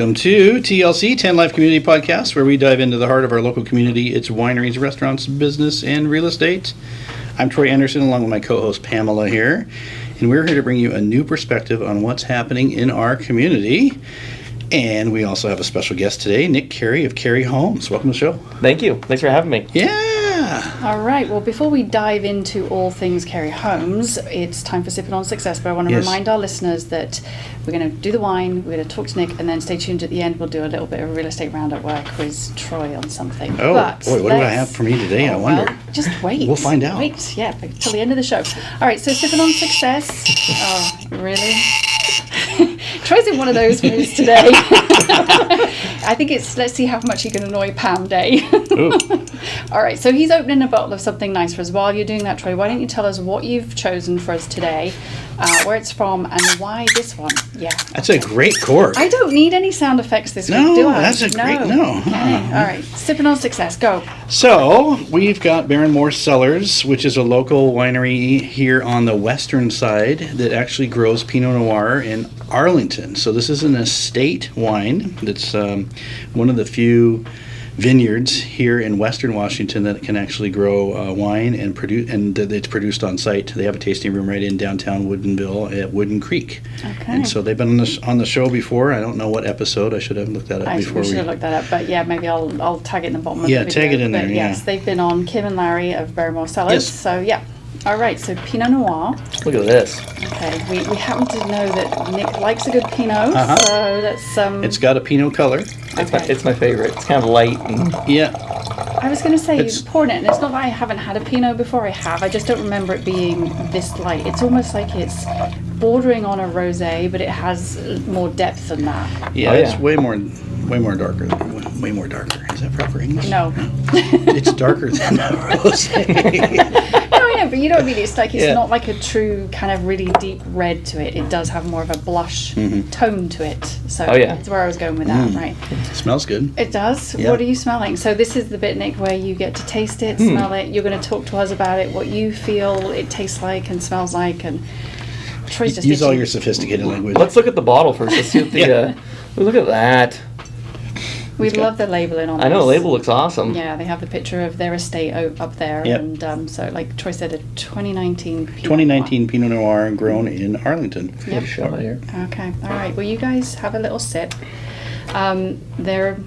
Welcome to TLC, 10 Life Community Podcast, where we dive into the heart of our local community, its wineries, restaurants, business, and real estate. I'm Troy Anderson, along with my co-host Pamela here, and we're here to bring you a new perspective on what's happening in our community. And we also have a special guest today, Nick Carey of Carey Homes. Welcome to the show. Thank you. Thanks for having me. Yeah. All right. Well, before we dive into all things Carey Homes, it's time for Sipping on Success. But I want to remind our listeners that we're going to do the wine, we're going to talk to Nick, and then stay tuned at the end. We'll do a little bit of real estate roundup where I quiz Troy on something. Oh, boy, what do I have for me today? I wonder. Well, just wait. We'll find out. Wait, yeah, till the end of the show. All right, so Sipping on Success. Oh, really? Troy's in one of those moods today. I think it's let's see how much he can annoy Pam Day. All right, so he's opening a bottle of something nice for us. While you're doing that, Troy, why don't you tell us what you've chosen for us today, where it's from, and why this one? Yeah. That's a great cork. I don't need any sound effects this week, do I? That's a great, no. Okay. All right, Sipping on Success, go. So, we've got Barronmore Cellars, which is a local winery here on the western side that actually grows Pinot Noir in Arlington. So this is an estate wine that's one of the few vineyards here in western Washington that can actually grow wine and produce, and it's produced on site. They have a tasting room right in downtown Woodinville at Wooden Creek. Okay. And so they've been on the show before. I don't know what episode. I should have looked that up before. We should have looked that up, but yeah, maybe I'll tag it in the bottom of the video. Yeah, tag it in there. Yes, they've been on Kim and Larry of Barrymore Cellars. Yes. So yeah. All right, so Pinot Noir. Look at this. Okay, we happen to know that Nick likes a good Pinot, so that's It's got a Pinot color. It's my favorite. It's kind of light. And Yeah. I was going to say, you poured it, and it's not that I haven't had a Pinot before. I have. I just don't remember it being this light. It's almost like it's bordering on a rosé, but it has more depth than that. Yeah, it's way more darker. Way more darker. Is that proper English? No. It's darker than a rosé. No, I know, but you know what I mean. It's like it's not like a true kind of really deep red to it. It does have more of a blush tone to it. So that's where I was going with that, right? It smells good. It does. Yeah. What are you smelling? So this is the bit, Nick, where you get to taste it, smell it. You're going to talk to us about it, what you feel it tastes like and smells like, and Troy's just use all your sophisticated language. let's look at the bottle first. Let's see what the. Look at that. We love the labeling on this. I know the label looks awesome. Yeah, they have the picture of their estate up there, and so like Troy said, a 2019 Pinot 2019 Pinot Noir grown in Arlington. Yep. Show it here. Okay, all right. Well, you guys have a little sip. They're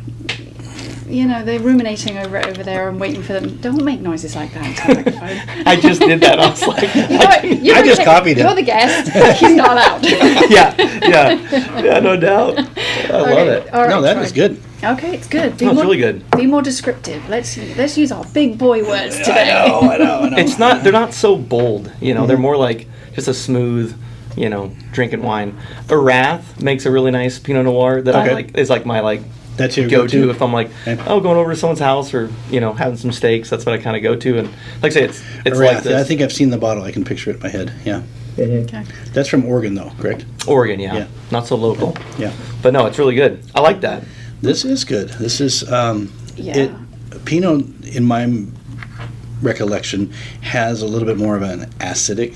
ruminating over there and waiting for them. Don't make noises like that into the microphone. I just did that. I was like, I just copied it. You're the guest. He's not allowed. yeah, no doubt. I love it. All right, No, that Troy. is good. Okay, it's good. It's really good. Be more descriptive. Let's use our big boy words today. I know. It's not. They're not so bold. They're more like just a smooth, drinking wine. Arath makes a really nice Pinot Noir that I like. Is like my That's your go-to if I'm like, going over to someone's house or having some steaks. That's what I kind of go to. And like I say, it's Arath. like this. I think I've seen the bottle. I can picture it in my head. Yeah. Okay. That's from Oregon, though, correct? Oregon, yeah. Not so local. Yeah. But no, it's really good. I like that. This is good. This is Pinot, in my recollection, has a little bit more of an acidic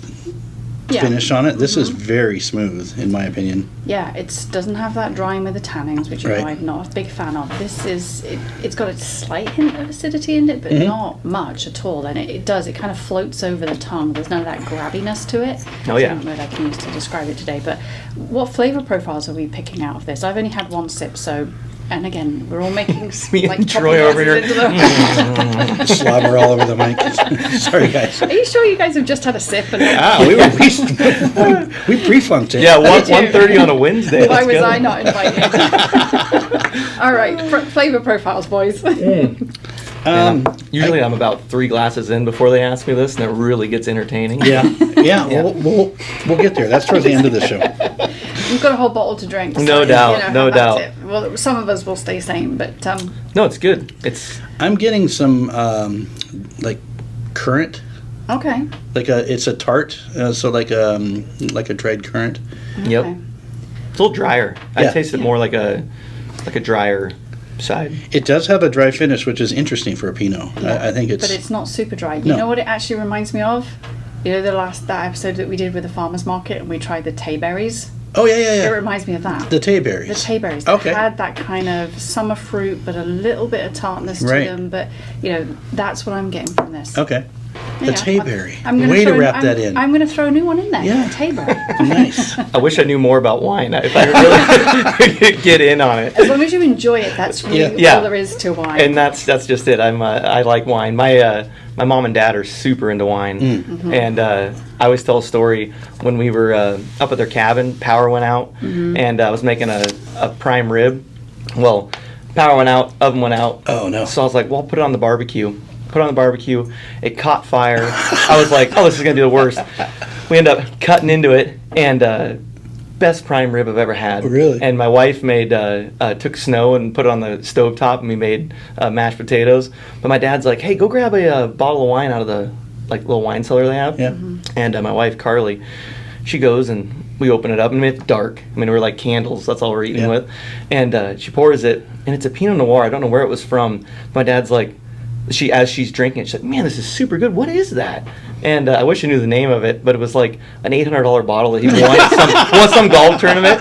finish on it. This is very smooth, in my opinion. Yeah, it doesn't have that drying with the tannins, which I'm not a big fan of. This is, it's got a slight hint of acidity in it, but not much at all. And it kind of floats over the tongue. There's none of that grabbiness to it. Oh, yeah. That's the word I can use to describe it today. But what flavour profiles are we picking out of this? I've only had one sip, so... And again, we're all making Me and Troy over here. Slobber all over the mic. Sorry, guys. Are you sure you guys have just had a sip? And we pre-funked it. Yeah, 1:30 on a Wednesday. Why was I not invited? All right, flavor profiles, boys. Usually I'm about 3 glasses in before they ask me this, and it really gets entertaining. Yeah. We'll get there. That's towards the end of the show. You've got a whole bottle to drink. So No doubt. Well, some of us will stay sane, but no, it's good. I'm getting some currant. Okay. It's a tart, so like a dried currant. Yep. Okay. It's a little drier. I taste it more like a drier side. It does have a dry finish, which is interesting for a Pinot. Yeah. I think it's... But it's not super dry. You know what it actually reminds me of? You know that episode that we did with the farmer's market and we tried the tay berries? Oh, yeah. It reminds me of that. The tayberries. The tayberries. They Okay. had that kind of summer fruit, but a little bit of tartness to Right. them. But, that's what I'm getting from this. Okay. The Yeah, tayberry. I'm gonna Way to throw- wrap I'm- that in. I'm going to throw a new one in there. Yeah. Tayberry. Nice. I wish I knew more about wine. If I really could get in on it. As long as you enjoy it, that's really Yeah. all there is to wine. And that's just it. I like wine. My mom and dad are super into wine, and I always tell a story when we were up at their cabin. Power went out, and I was making a prime rib. Well, power went out, oven went out. Oh, no. So I was like, well, I'll put it on the barbecue. Put it on the barbecue. It caught fire. I was like, oh, this is gonna be the worst. We end up cutting into it, and best prime rib I've ever had. Really? And my wife made took snow and put it on the stovetop, and we made mashed potatoes. But my dad's like, hey, go grab a bottle of wine out of the little wine cellar they have. Yeah. And my wife Carly, she goes and we open it up. I mean, it's dark. I mean, we're like candles. That's all we're eating Yeah. with. And she pours it, and it's a Pinot Noir. I don't know where it was from. My dad's like, as she's drinking it, she's like, man, this is super good. What is that? And I wish I knew the name of it, but it was like an $800 bottle that he won some golf tournament.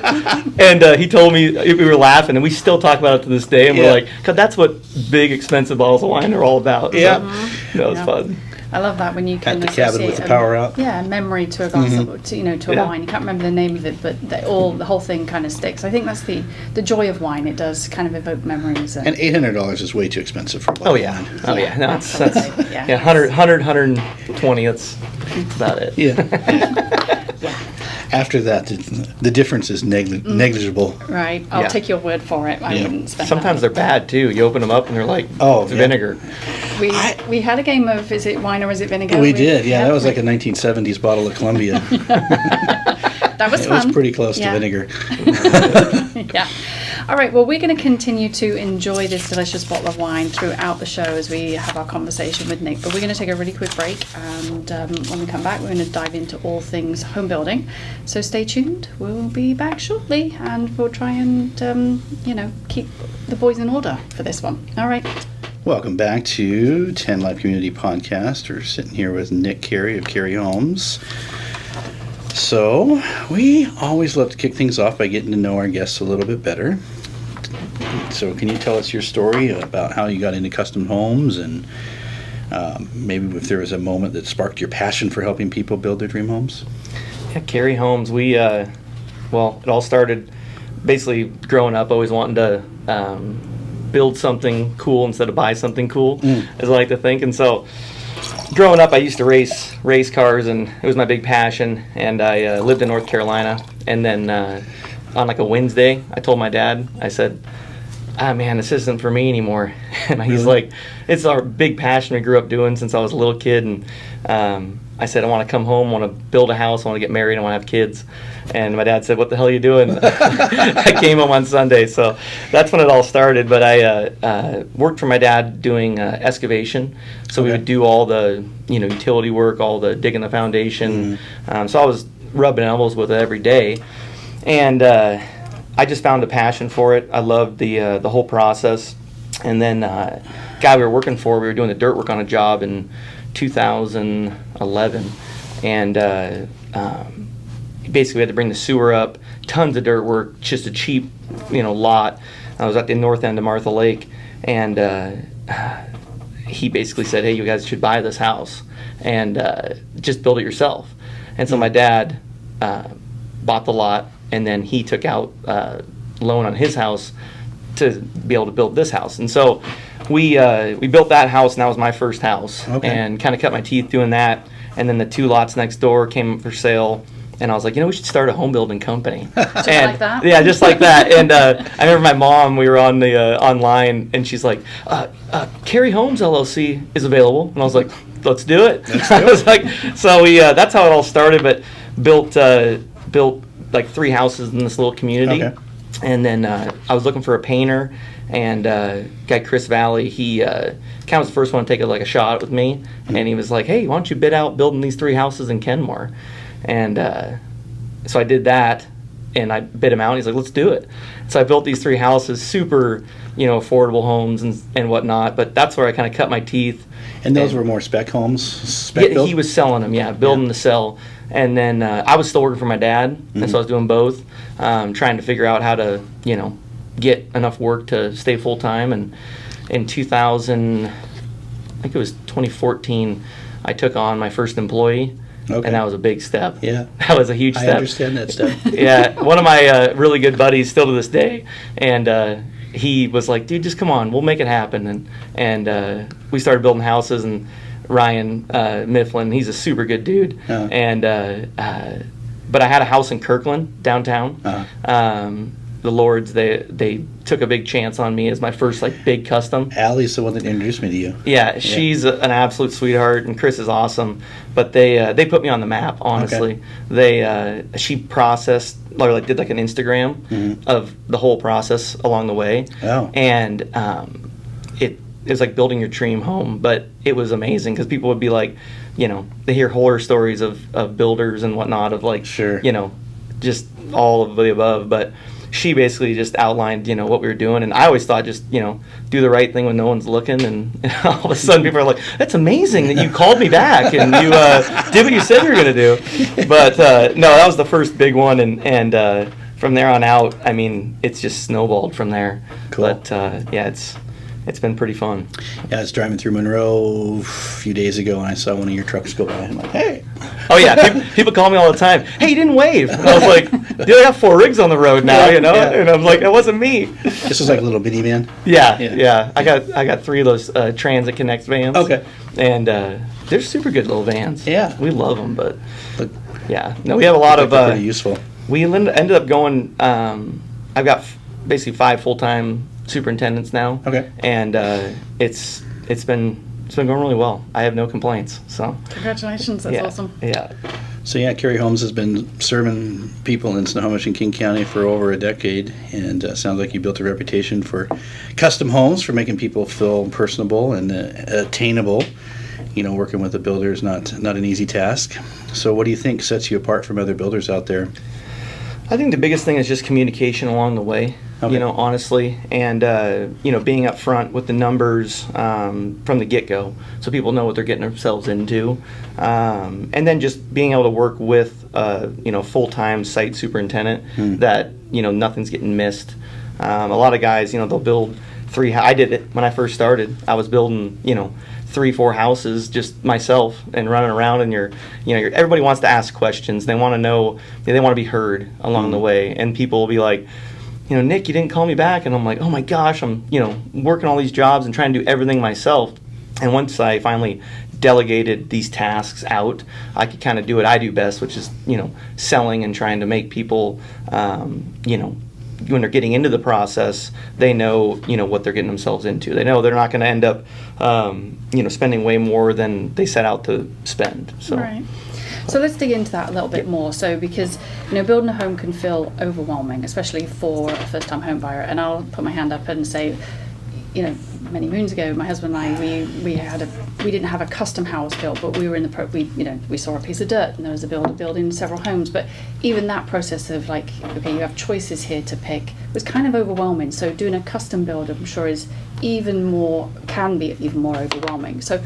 And he told me, we were laughing, and we still talk about it to this day. And we're like, 'cause that's what big, expensive bottles of wine are all about. Yeah. So, it was Yeah. fun. I love that when you can At the cabin with associate the power out. Yeah, a memory to a glass of, to a Yeah. wine. You can't remember the name of it, but the whole thing kind of sticks. I think that's the joy of wine. It does kind of evoke memories. And $800 is way too expensive for a bottle Oh, of yeah. wine. Oh, yeah. No, that's Absolutely. yeah, 120, that's about it. Yeah. After that, the difference is negligible. Right, I'll Yeah. take your word for it. I Yeah. wouldn't spend Sometimes that. they're bad, too. You open them up, and they're like Oh, yeah. vinegar. We had a game of is it wine or is it vinegar? We did, yeah. That was like a 1970s bottle of Columbia. That was It fun. was pretty close Yeah. to vinegar. Yeah. All right. Well, we're going to continue to enjoy this delicious bottle of wine throughout the show as we have our conversation with Nick. But we're going to take a really quick break, and when we come back, we're going to dive into all things home building. So stay tuned. We'll be back shortly, and we'll try and keep the boys in order for this one. All right. Welcome back to 10 Live Community Podcast. We're sitting here with Nick Carey of Carey Homes. So, we always love to kick things off by getting to know our guests a little bit better. So, can you tell us your story about how you got into custom homes and maybe if there was a moment that sparked your passion for helping people build their dream homes? Yeah, Carey Homes. We, it all started basically growing up, always wanting to build something cool instead of buy something cool, as I like to think. And so, growing up, I used to race cars, and it was my big passion. And I lived in North Carolina. And then on like a Wednesday, I told my dad, I said, man, this isn't for me anymore. And he's like, it's our big passion we grew up doing since I was a little kid. And I said, I want to come home, I want to build a house, I want to get married, I want to have kids. And my dad said, what the hell are you doing? I came home on Sunday. So that's when it all started. But I worked for my dad doing excavation. So we would do all the utility work, all the digging the foundation. So I was rubbing elbows with it every day. And I just found a passion for it. I loved the whole process. And then guy we were working for, we were doing the dirt work on a job in 2011. And basically we had to bring the sewer up, tons of dirt work, just a cheap lot. I was at the north end of Martha Lake, and he basically said, hey, you guys should buy this house and just build it yourself. And so my dad bought the lot, and then he took out loan on his house to be able to build this house. And so we built that house, and that was my first house. Okay. And kind of cut my teeth doing that. And then the 2 lots next door came up for sale. And I was like, we should start a home building company. Just like that? Yeah, just like that. And I remember my mom, we were on the online, and she's like, Carey Homes LLC is available. And I was like, let's do it. I was like, so that's how it all started, but built like 3 houses in this little community. Okay. And then I was looking for a painter, and guy Chris Valley, he kind of was the first one to take a shot with me, and he was like, hey, why don't you bid out building these 3 houses in Kenmore? And so I did that, and I bid him out. He's like, let's do it. So I built these 3 houses, super, affordable homes and whatnot. But that's where I kind of cut my teeth. And those were more spec homes? Spec build? He was selling them, building to sell. And then I was still working for my dad, and so I was doing both, trying to figure out how to, get enough work to stay full time. And in 2000, I think it was 2014, I took on my first employee. Okay. And that was a big step. Yeah. That was a huge step. I understand that step. Yeah. One of my really good buddies, still to this day, and he was like, dude, just come on, we'll make it happen. And we started building houses, and Ryan Mifflin, he's a super good dude. Uh-huh. And but I had a house in Kirkland, downtown. Uh-huh. The Lords, they took a big chance on me as my first big custom. Allie's the one that introduced me to you. Yeah, she's an absolute sweetheart, and Chris is awesome. But they put me on the map, honestly. Okay. She processed, or did an Instagram of the whole process along the way. Oh. And it was like building your dream home, but it was amazing because people would be like, they hear horror stories of builders and whatnot of sure. Just all of the above, but she basically just outlined, what we were doing, and I always thought just, do the right thing when no one's looking, and all of a sudden people are like, that's amazing that you called me back and you did what you said you were going to do. But no, that was the first big one, and from there on out, I mean, it's just snowballed from there. Cool. But yeah, it's been pretty fun. Yeah, I was driving through Monroe a few days ago, and I saw one of your trucks go by. I'm like, hey. Oh, yeah. People call me all the time. Hey, you didn't wave. And I was like, dude, I got 4 rigs on the road now, Yeah. And I'm like, that wasn't me. This was like a little minivan? Yeah. I got 3 of those Transit Connect vans. Okay. And they're super good little vans. Yeah. We love them, but yeah. No, we have a lot of... pretty useful. We ended up going... I've got basically 5 full-time superintendents now. Okay. And it's been going really well. I have no complaints. So Congratulations, that's awesome. Yeah. So yeah, Carey Homes has been serving people in Snohomish and King County for over a decade, and sounds like you built a reputation for custom homes, for making people feel personable and attainable. Working with a builder is not an easy task. So what do you think sets you apart from other builders out there? I think the biggest thing is just communication along the way. Okay. Honestly, and being up front with the numbers from the get-go, so people know what they're getting themselves into, and then just being able to work with full-time site superintendent that nothing's getting missed. A lot of guys, they'll build 3. I did it when I first started. I was building 3-4 houses just myself and running around, and everybody wants to ask questions. They want to know, they want to be heard along the way, and people will be like, Nick, you didn't call me back. And I'm like, oh my gosh, I'm, working all these jobs and trying to do everything myself. And once I finally delegated these tasks out, I could kind of do what I do best, which is, selling and trying to make people, when they're getting into the process, they know, what they're getting themselves into. They know they're not going to end up, spending way more than they set out to spend. So. Right. So let's dig into that a little bit more. So because, building a home can feel overwhelming, especially for a first-time home buyer. And I'll put my hand up and say, many moons ago, my husband and I, we didn't have a custom house built, but we were in the we saw a piece of dirt and there was a builder building several homes. But even that process of okay, you have choices here to pick was kind of overwhelming. So doing a custom build, I'm sure, can be even more overwhelming. So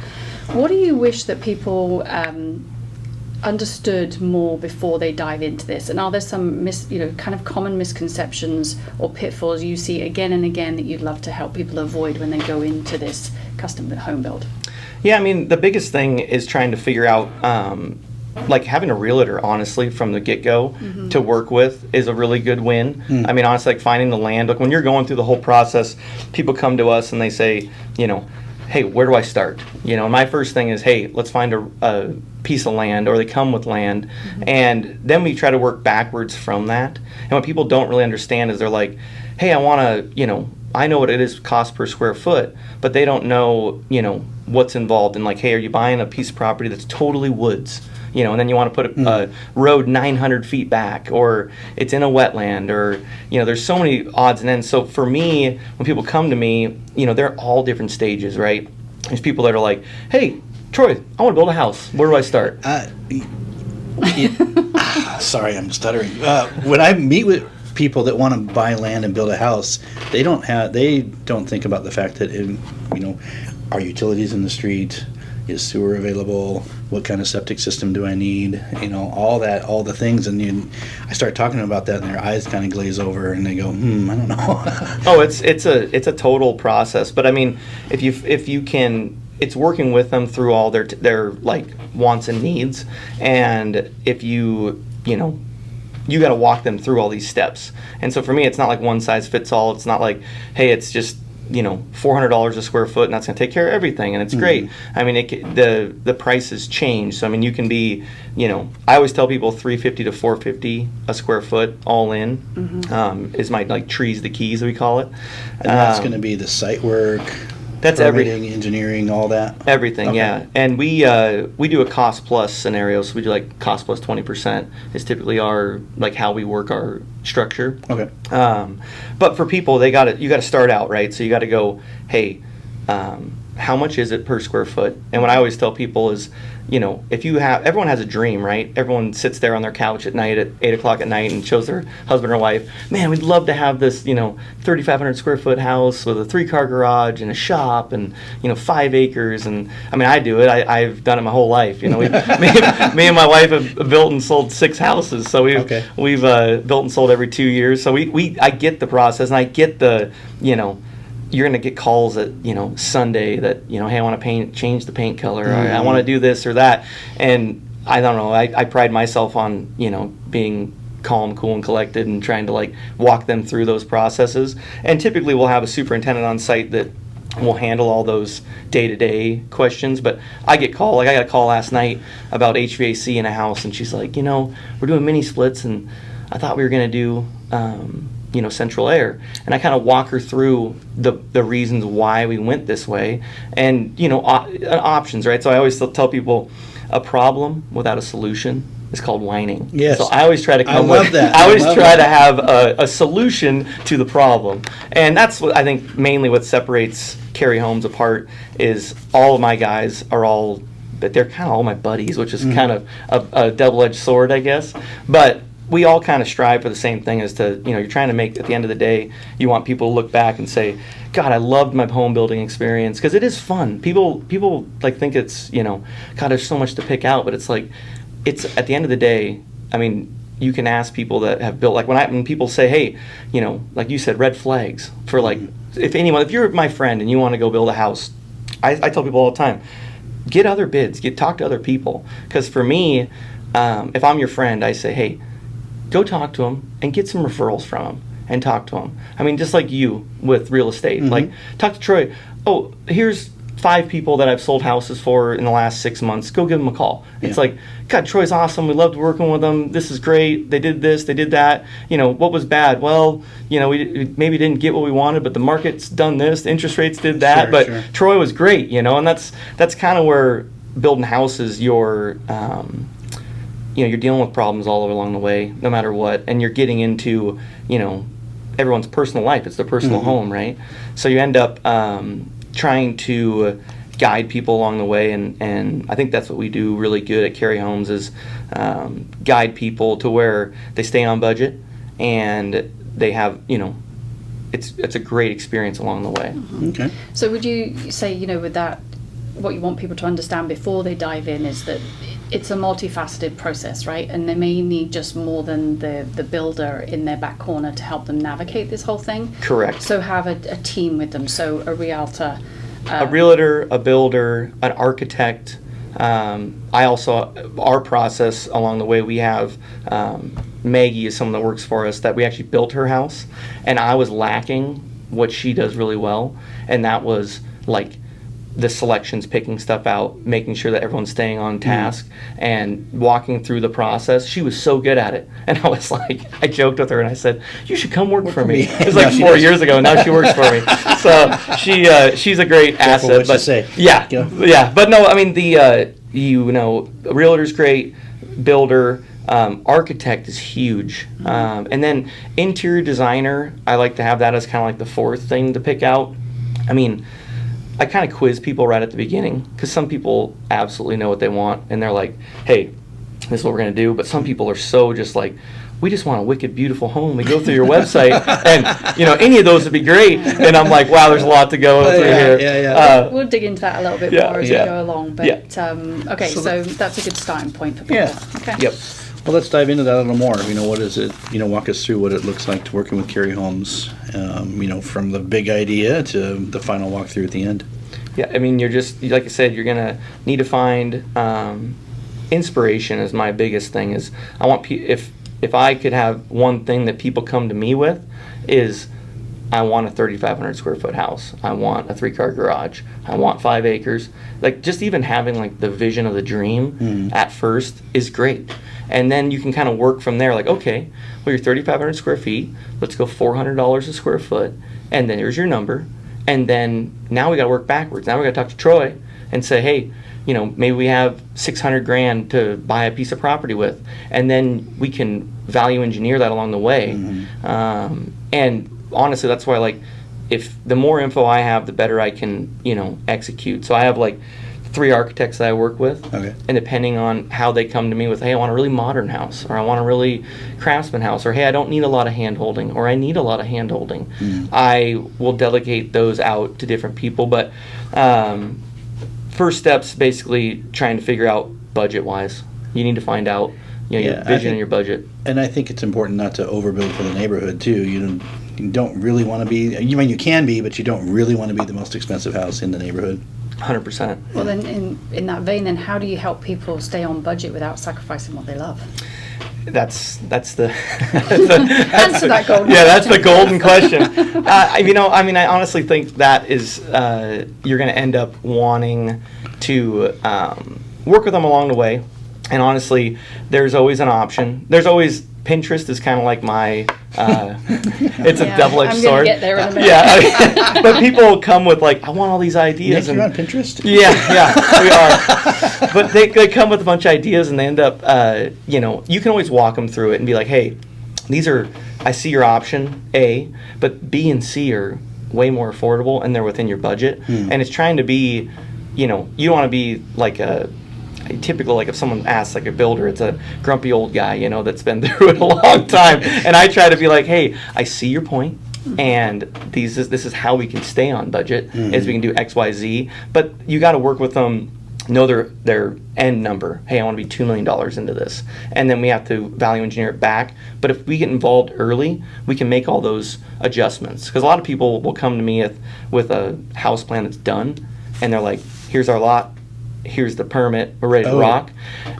what do you wish that people understood more before they dive into this? And are there some kind of common misconceptions or pitfalls you see again and again that you'd love to help people avoid when they go into this custom home build? Yeah, I mean, the biggest thing is trying to figure out having a realtor, honestly, from the get-go to work with is a really good win. I mean, honestly, finding the land, when you're going through the whole process, people come to us and they say, hey, where do I start? And my first thing is, hey, let's find a piece of land, or they come with land, and then we try to work backwards from that. And what people don't really understand is they're like, hey, I want to, I know what it is cost per square foot, but they don't know, what's involved in hey, are you buying a piece of property that's totally woods? And then you want to put a road 900 feet back, or it's in a wetland, or, there's so many odds and ends. So for me, when people come to me, they're all different stages, right? There's people that are like, hey, Troy, I want to build a house. Where do I start? Sorry, I'm stuttering. When I meet with people that want to buy land and build a house, they don't think about the fact that are utilities in the street, is sewer available, what kind of septic system do I need, all the things, and I start talking about that, and their eyes kind of glaze over, and they go, I don't know. Oh, it's a total process, but I mean, if you can, it's working with them through all their like wants and needs, and if you got to walk them through all these steps. And so for me, it's not like one size fits all. It's not like, hey, it's just $400 a square foot and that's going to take care of everything, and it's great. I mean, the prices change. So I mean, you can be, I always tell people $350 to $450 a square foot all in is my like trees the keys, we call it. And that's going to be the site work. That's everything, engineering, all that. Everything, okay. Yeah. And we do a cost plus scenario, so we do like cost plus 20% is typically how we work our structure. Okay. But for people, you got to start out, right? So you got to go, hey, how much is it per square foot? And what I always tell people is, everyone has a dream, right? Everyone sits there on their couch at night at 8 o'clock at night and shows their husband or wife, man, we'd love to have this, 3,500 square foot house with a 3-car garage and a shop and, 5 acres. And I mean, I do it. I've done it my whole life. Me and my wife have built and sold 6 houses. So we've built and sold every 2 years. So I get the process, and I get the, you're going to get calls at, Sunday that, hey, I want to change the paint color, or I want to do this or that. And I don't know, I pride myself on, being calm, cool, and collected and trying to like walk them through those processes. And typically we'll have a superintendent on site that will handle all those day-to-day questions. But I get called, like I got a call last night about HVAC in a house, and she's like, we're doing mini splits, and I thought we were going to do, central air. And I kind of walk her through the reasons why we went this way, and options, right? So I always tell people, a problem without a solution is called whining. Yes. So I always try to come with that. I always try to have a solution to the problem. And that's what I think mainly what separates Carey Homes apart is all of my guys are all, but they're kind of all my buddies, which is kind of a double-edged sword, I guess. But we all kind of strive for the same thing, as to, you're trying to make, at the end of the day, you want people to look back and say, God, I loved my home building experience, because it is fun. People like think it's, God, there's so much to pick out, but it's like, it's at the end of the day, I mean, you can ask people that have built, like when people say, hey, like you said, red flags for like, if you're my friend and you want to go build a house, I tell people all the time, get other bids, talk to other people. Because for me, if I'm your friend, I say, hey, go talk to them and get some referrals from them and talk to them. I mean, just like you with real estate. Like, talk to Troy. Oh, here's 5 people that I've sold houses for in the last 6 months. Go give them a call. Yeah. It's like, God, Troy's awesome. We loved working with them. This is great. They did this. They did that. What was bad? Well, we maybe didn't get what we wanted, but the market's done this. The interest rates did that. Sure. Troy was great, and that's kind of where building houses, you're dealing with problems all along the way, no matter what, and you're getting into, everyone's personal life. It's their personal home, right? So you end up trying to guide people along the way, and I think that's what we do really good at Carey Homes is guide people to where they stay on budget, and they have, it's a great experience along the way. Okay. So would you say, with that, what you want people to understand before they dive in is that it's a multifaceted process, right? And they may need just more than the builder in their back corner to help them navigate this whole thing. Correct. So have a team with them. So a realtor. A realtor, a builder, an architect. Our process along the way, we have Maggie is someone that works for us that we actually built her house. And I was lacking what she does really well. And that was like the selections, picking stuff out, making sure that everyone's staying on task, and walking through the process. She was so good at it. And I was like, I joked with her and I said, you should come work for me. It was like 4 years ago, and now she works for me. So she's a great asset. What you say. Yeah. But no, I mean, the a realtor's great, builder, architect is huge. And then interior designer, I like to have that as kind of like the 4th thing to pick out. I mean, I kind of quiz people right at the beginning, because some people absolutely know what they want, and they're like, hey, this is what we're going to do. But some people are so just like, we just want a wicked, beautiful home. We go through your website, and any of those would be great. And I'm like, wow, there's a lot to go through here. We'll dig into that a little bit more as we go along. But okay, so that's a good starting point for people. Yeah. Okay. Yep. Well, let's dive into that a little more. What is it? Walk us through what it looks like to working with Carey Homes. From the big idea to the final walkthrough at the end. Yeah, I mean, you're just, like I said, you're gonna need to find inspiration. Is my biggest thing. Is I want if I could have one thing that people come to me with, is I want a 3,500 square foot house. I want a 3-car garage. I want 5 acres. Like, just even having like the vision of the dream at first is great. And then you can kind of work from there. Like, okay, well, you're 3,500 square feet. Let's go $400 a square foot. And then here's your number. And then now we got to work backwards. Now we got to talk to Troy and say, hey, maybe we have $600,000 to buy a piece of property with, and then we can value engineer that along the way. And honestly, that's why, like, if the more info I have, the better I can, execute. So I have like 3 architects that I work with, okay. And depending on how they come to me with, hey, I want a really modern house, or I want a really craftsman house, or hey, I don't need a lot of hand holding, or I need a lot of hand holding, I will delegate those out to different people. But first steps, basically trying to figure out budget wise. You need to find out your vision and your budget. And I think it's important not to overbuild for the neighborhood too. You don't really want to be. You can be, but you don't really want to be the most expensive house in the neighborhood. 100%. Well, then in that vein, then how do you help people stay on budget without sacrificing what they love? That's the Answer that golden question. That's the golden question. I honestly think that is you're going to end up wanting to work with them along the way. And honestly, there's always an option. There's always Pinterest is kind of like my it's a double-edged sword. I'm gonna get there in a minute. But people come with like, I want all these ideas. You're on Pinterest? Yeah, we are. But they come with a bunch of ideas, and they end up, you can always walk them through it and be like, hey, I see your option A, but B and C are way more affordable, and they're within your budget. And it's trying to be, you don't want to be like typical, like if someone asks like a builder, it's a grumpy old guy, that's been through it a long time. And I try to be like, hey, I see your point, and this is how we can stay on budget, is we can do X, Y, Z. But you got to work with them, know their end number. Hey, I want to be $2 million into this, and then we have to value engineer it back. But if we get involved early, we can make all those adjustments. Because a lot of people will come to me with a house plan that's done, and they're like, here's our lot, here's the permit, we're ready to rock.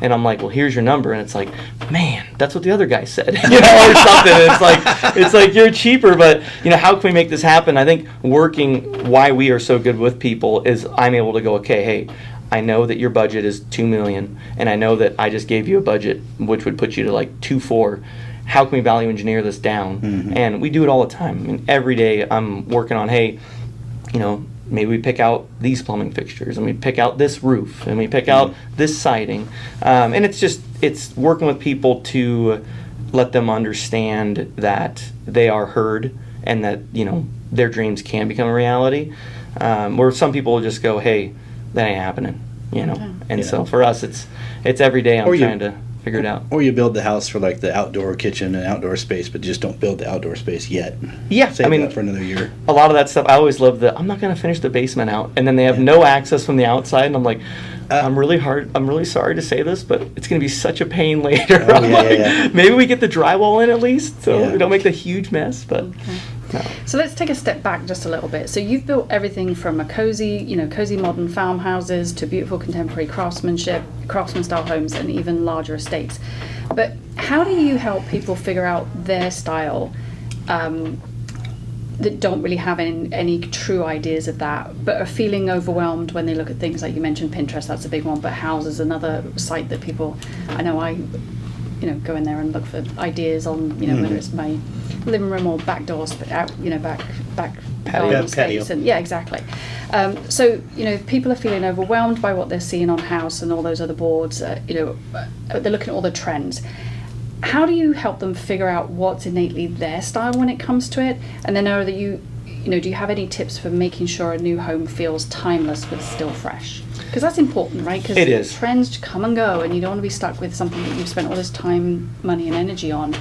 And I'm like, well, here's your number. And it's like, man, that's what the other guy said, or something. It's like you're cheaper, but how can we make this happen? I think why we are so good with people is I'm able to go, okay, hey, I know that your budget is $2 million, and I know that I just gave you a budget which would put you to like 2.4. How can we value engineer this down? And we do it all the time. I mean, every day I'm working on, hey, maybe we pick out these plumbing fixtures, and we pick out this roof, and we pick out this siding. And it's working with people to let them understand that they are heard, and that, their dreams can become a reality. Where some people will just go, hey, that ain't happening, And so for us, it's every day I'm trying to figure it out. Or you build the house for like the outdoor kitchen and outdoor space, but just don't build the outdoor space yet. Yeah, Save that for another year. A lot of that stuff, I always love I'm not going to finish the basement out, and then they have no access from the outside, and I'm like, I'm really sorry to say this, but it's going to be such a pain later. Maybe we get the drywall in at least, so we don't make the huge mess, but... Okay. No. So let's take a step back just a little bit. So you've built everything from a cozy modern farmhouses to beautiful contemporary craftsman style homes, and even larger estates. But how do you help people figure out their style that don't really have any true ideas of that, but are feeling overwhelmed when they look at things like you mentioned Pinterest? That's a big one, but House is another site that people, I know I go in there and look for ideas on, whether it's my living room or back doors, but out, back patio. space. And exactly. So, people are feeling overwhelmed by what they're seeing on House and all those other boards. They're looking at all the trends. How do you help them figure out what's innately their style when it comes to it? And then do you have any tips for making sure a new home feels timeless but still fresh? Because that's important, right? Because It is. trends come and go, and you don't want to be stuck with something that you've spent all this time, money, and energy on,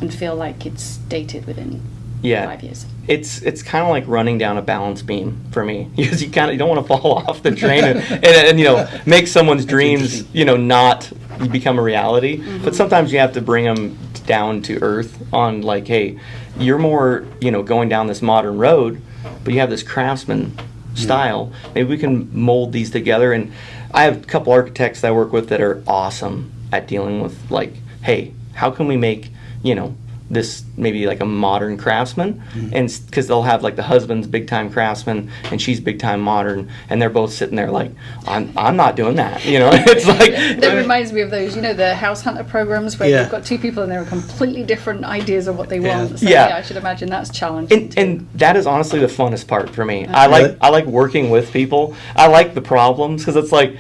and feel like it's dated within 5 years. It's kind of like running down a balance beam for me, because you don't want to fall off the train and you know, make someone's dreams, you know, not become a reality. But sometimes you have to bring them down to earth on, like, hey, you're more, you know, going down this modern road, but you have this craftsman style. Maybe we can mold these together. And I have a couple architects that I work with that are awesome at dealing with, like, hey, how can we make, you know, this maybe like a modern craftsman, and because they'll have like the husband's big time craftsman and she's big time modern, and they're both sitting there like, I'm not doing that, you know. It's like, that reminds me of those, you know, the house hunter programs where you've got two people and they're completely different ideas of what they want. So I should imagine that's challenging. And that is honestly the funnest part for me. I like working with people. I like the problems, because it's like,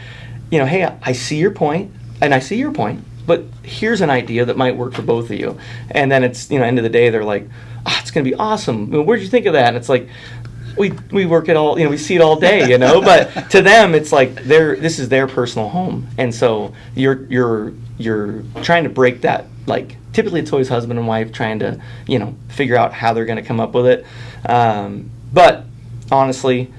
you know, hey, I see your point and I see your point, but here's an idea that might work for both of you. And then it's, you know, end of the day, they're like, oh, it's going to be awesome. Well, where'd you think of that? And it's like, we work it all, you know, we see it all day, you know, but to them, it's like this is their personal home. And so you're trying to break that, like, typically it's always husband and wife trying to, you know, figure out how they're going to come up with it. But honestly,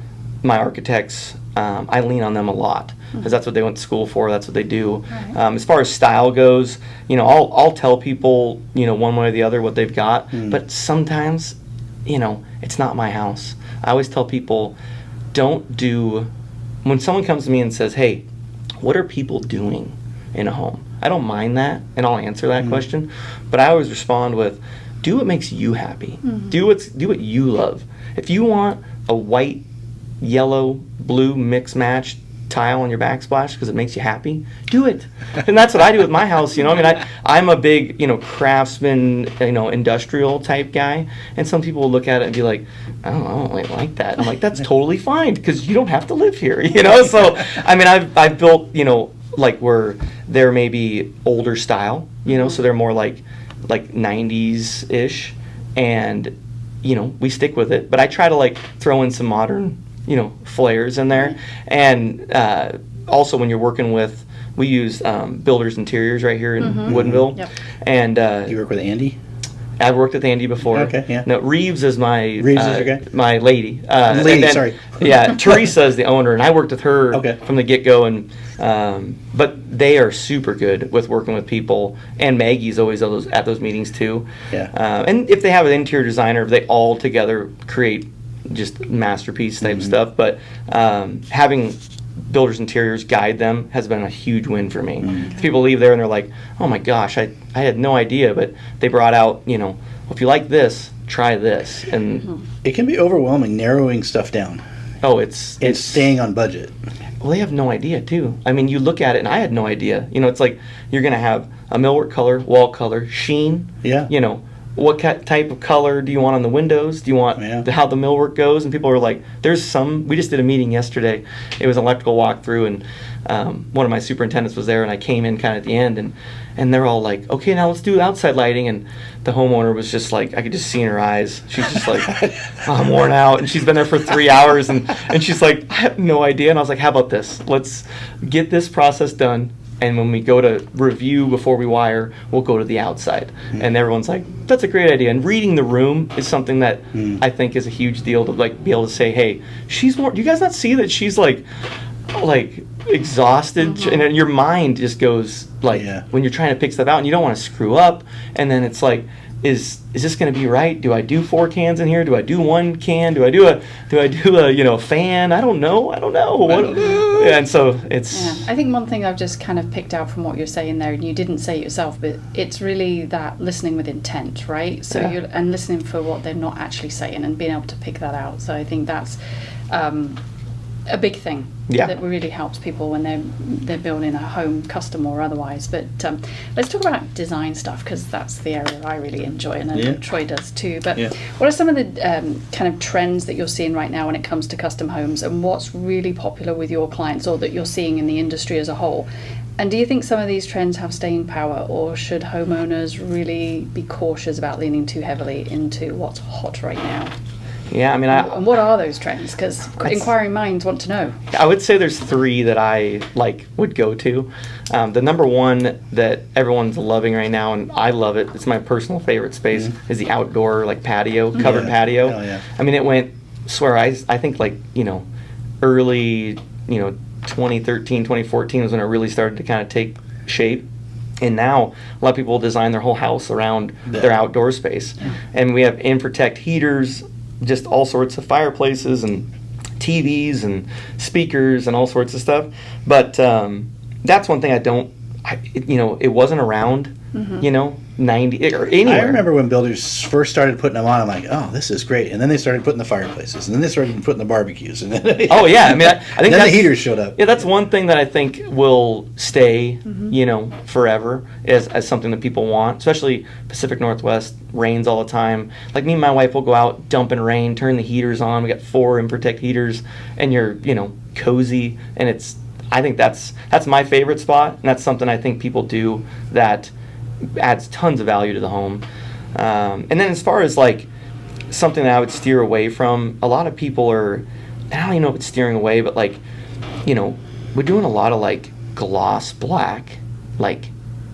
my architects, I lean on them a lot, because that's what they went to school for. That's what they do. Right. As far as style goes, you know, I'll tell people, you know, one way or the other what they've got. But sometimes, you know, it's not my house. I always tell people, when someone comes to me and says, hey, what are people doing in a home? I don't mind that, and I'll answer that question. But I always respond with, do what makes you happy. Do what you love. If you want a white, yellow, blue mix match tile on your backsplash because it makes you happy, do it. And that's what I do with my house, you know. I mean, I'm a big, you know, craftsman, you know, industrial type guy, and some people will look at it and be like, I don't really like that. I'm like, that's totally fine, because you don't have to live here, you know. So I mean, I've built, you know, like where they're maybe older style, you know, so they're more like 90s ish, and you know, we stick with it, but I try to like throw in some modern, you know, flares in there. And also when you're working with, we use Builders Interiors right here in Woodinville. Yep. And you work with Andy? I've worked with Andy before. Okay, yeah. No, Reeves is my my lady. Sorry. Yeah, Teresa is the owner, and I worked with her from the get-go. And but they are super good with working with people, and Maggie's always at those meetings too. Yeah. And if they have an interior designer, they all together create just masterpiece type stuff. But having Builders Interiors guide them has been a huge win for me. People leave there and they're like, oh my gosh, I had no idea, but they brought out, you know, well, if you like this, try this. And it can be overwhelming narrowing stuff down. Oh, it's staying on budget. Well, they have no idea too. I mean, you look at it and I had no idea. You know, it's like you're going to have a millwork color, wall color, sheen. Yeah. You know, what type of color do you want on the windows? Do you want how the millwork goes? And people are like, we just did a meeting yesterday. It was an electrical walkthrough, and one of my superintendents was there, and I came in kind of at the end, and they're all like, okay, now let's do outside lighting. And the homeowner was just like, I could just see in her eyes. She's just like, oh, I'm worn out. And she's been there for 3 hours, and she's like, I have no idea. And I was like, how about this? Let's get this process done. And when we go to review before we wire, we'll go to the outside. And everyone's like, that's a great idea. And reading the room is something that I think is a huge deal, to like be able to say, hey, she's more, do you guys not see that she's like exhausted? And your mind just goes like, when you're trying to pick stuff out and you don't want to screw up. And then it's like, is this going to be right? Do I do 4 cans in here? Do I do 1 can? Do I do a you know, fan? I don't know. And so it's... Yeah. I think one thing I've just kind of picked out from what you're saying there, and you didn't say it yourself, but it's really that listening with intent, right? So and listening for what they're not actually saying and being able to pick that out. So I think that's a big thing that really helps people when they're building a home, custom or otherwise. But let's talk about design stuff, because that's the area I really enjoy, and I know Troy does too. But what are some of the kind of trends that you're seeing right now when it comes to custom homes, and what's really popular with your clients, or that you're seeing in the industry as a whole? And do you think some of these trends have staying power, or should homeowners really be cautious about leaning too heavily into what's hot right now? Yeah, I mean, And what are those trends? Because inquiring minds want to know. I would say there's three that I would go to. The number one that everyone's loving right now, and I love it. It's my personal favorite space. Is the outdoor patio, covered patio. Hell yeah. I mean, it went. I think early 2013, 2014 was when it really started to kind of take shape. And now a lot of people design their whole house around their outdoor space. And we have InProtect heaters, just all sorts of fireplaces and TVs and speakers and all sorts of stuff. But that's one thing it wasn't around, 90 or anywhere. I remember when builders first started putting them on, I'm like, oh, this is great. And then they started putting the fireplaces, and then they started putting the barbecues. And then Oh, yeah. I mean, I think then the heaters showed up. Yeah, that's one thing that I think will stay, forever as something that people want, especially Pacific Northwest, rains all the time. Like me and my wife will go out, dump in rain, turn the heaters on. We got 4 InProtect heaters, and you're, cozy. And I think that's my favorite spot, and that's something I think people do that adds tons of value to the home. And then as far as something that I would steer away from, a lot of people are, I don't even know if it's steering away, but we're doing a lot of gloss black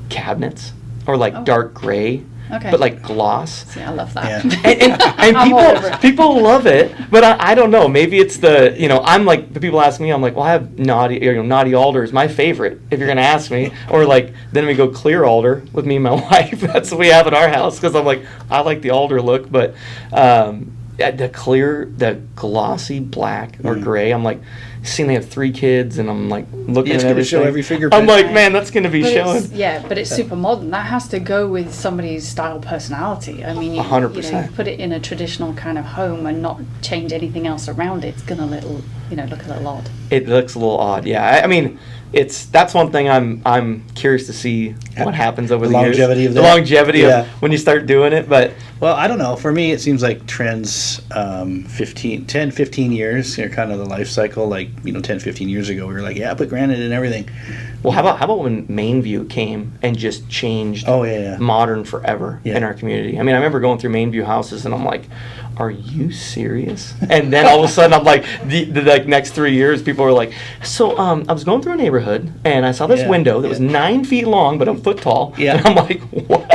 cabinets, or dark gray. Okay. But gloss. See, I love that. Yeah. And people love it, but I don't know. Maybe it's the I'm the people ask me, I'm like, well, I have naughty alder is my favorite if you're gonna ask me, or then we go clear alder with me and my wife. That's what we have at our house, because I'm like, I like the alder look, but the glossy black or gray, I'm like, seeing they have 3 kids, and I'm looking It's at gonna everything. show every fingerprint. I'm like, man, that's gonna be showing. But it's super modern. That has to go with somebody's style personality. I mean, 100%. Put it in a traditional kind of home and not change anything else around it. It's gonna look a little odd. It looks a little odd, yeah. I mean, that's one thing I'm curious to see what happens over the years. Longevity of the that. longevity of when you start doing it, but Well, I don't know. For me, it seems like trends, 15 years, kind of the life cycle. 10, 15 years ago, we were like, yeah, put granite in everything. well, how about when Mainview came and just changed modern forever in our community? I mean, I remember going through Mainview houses, and I'm like, are you serious? And then all of a sudden, I'm like, the next 3 years, people were like, so I was going through a neighborhood, and I saw this window that was 9 feet long but a foot tall. Yeah. And I'm like, what?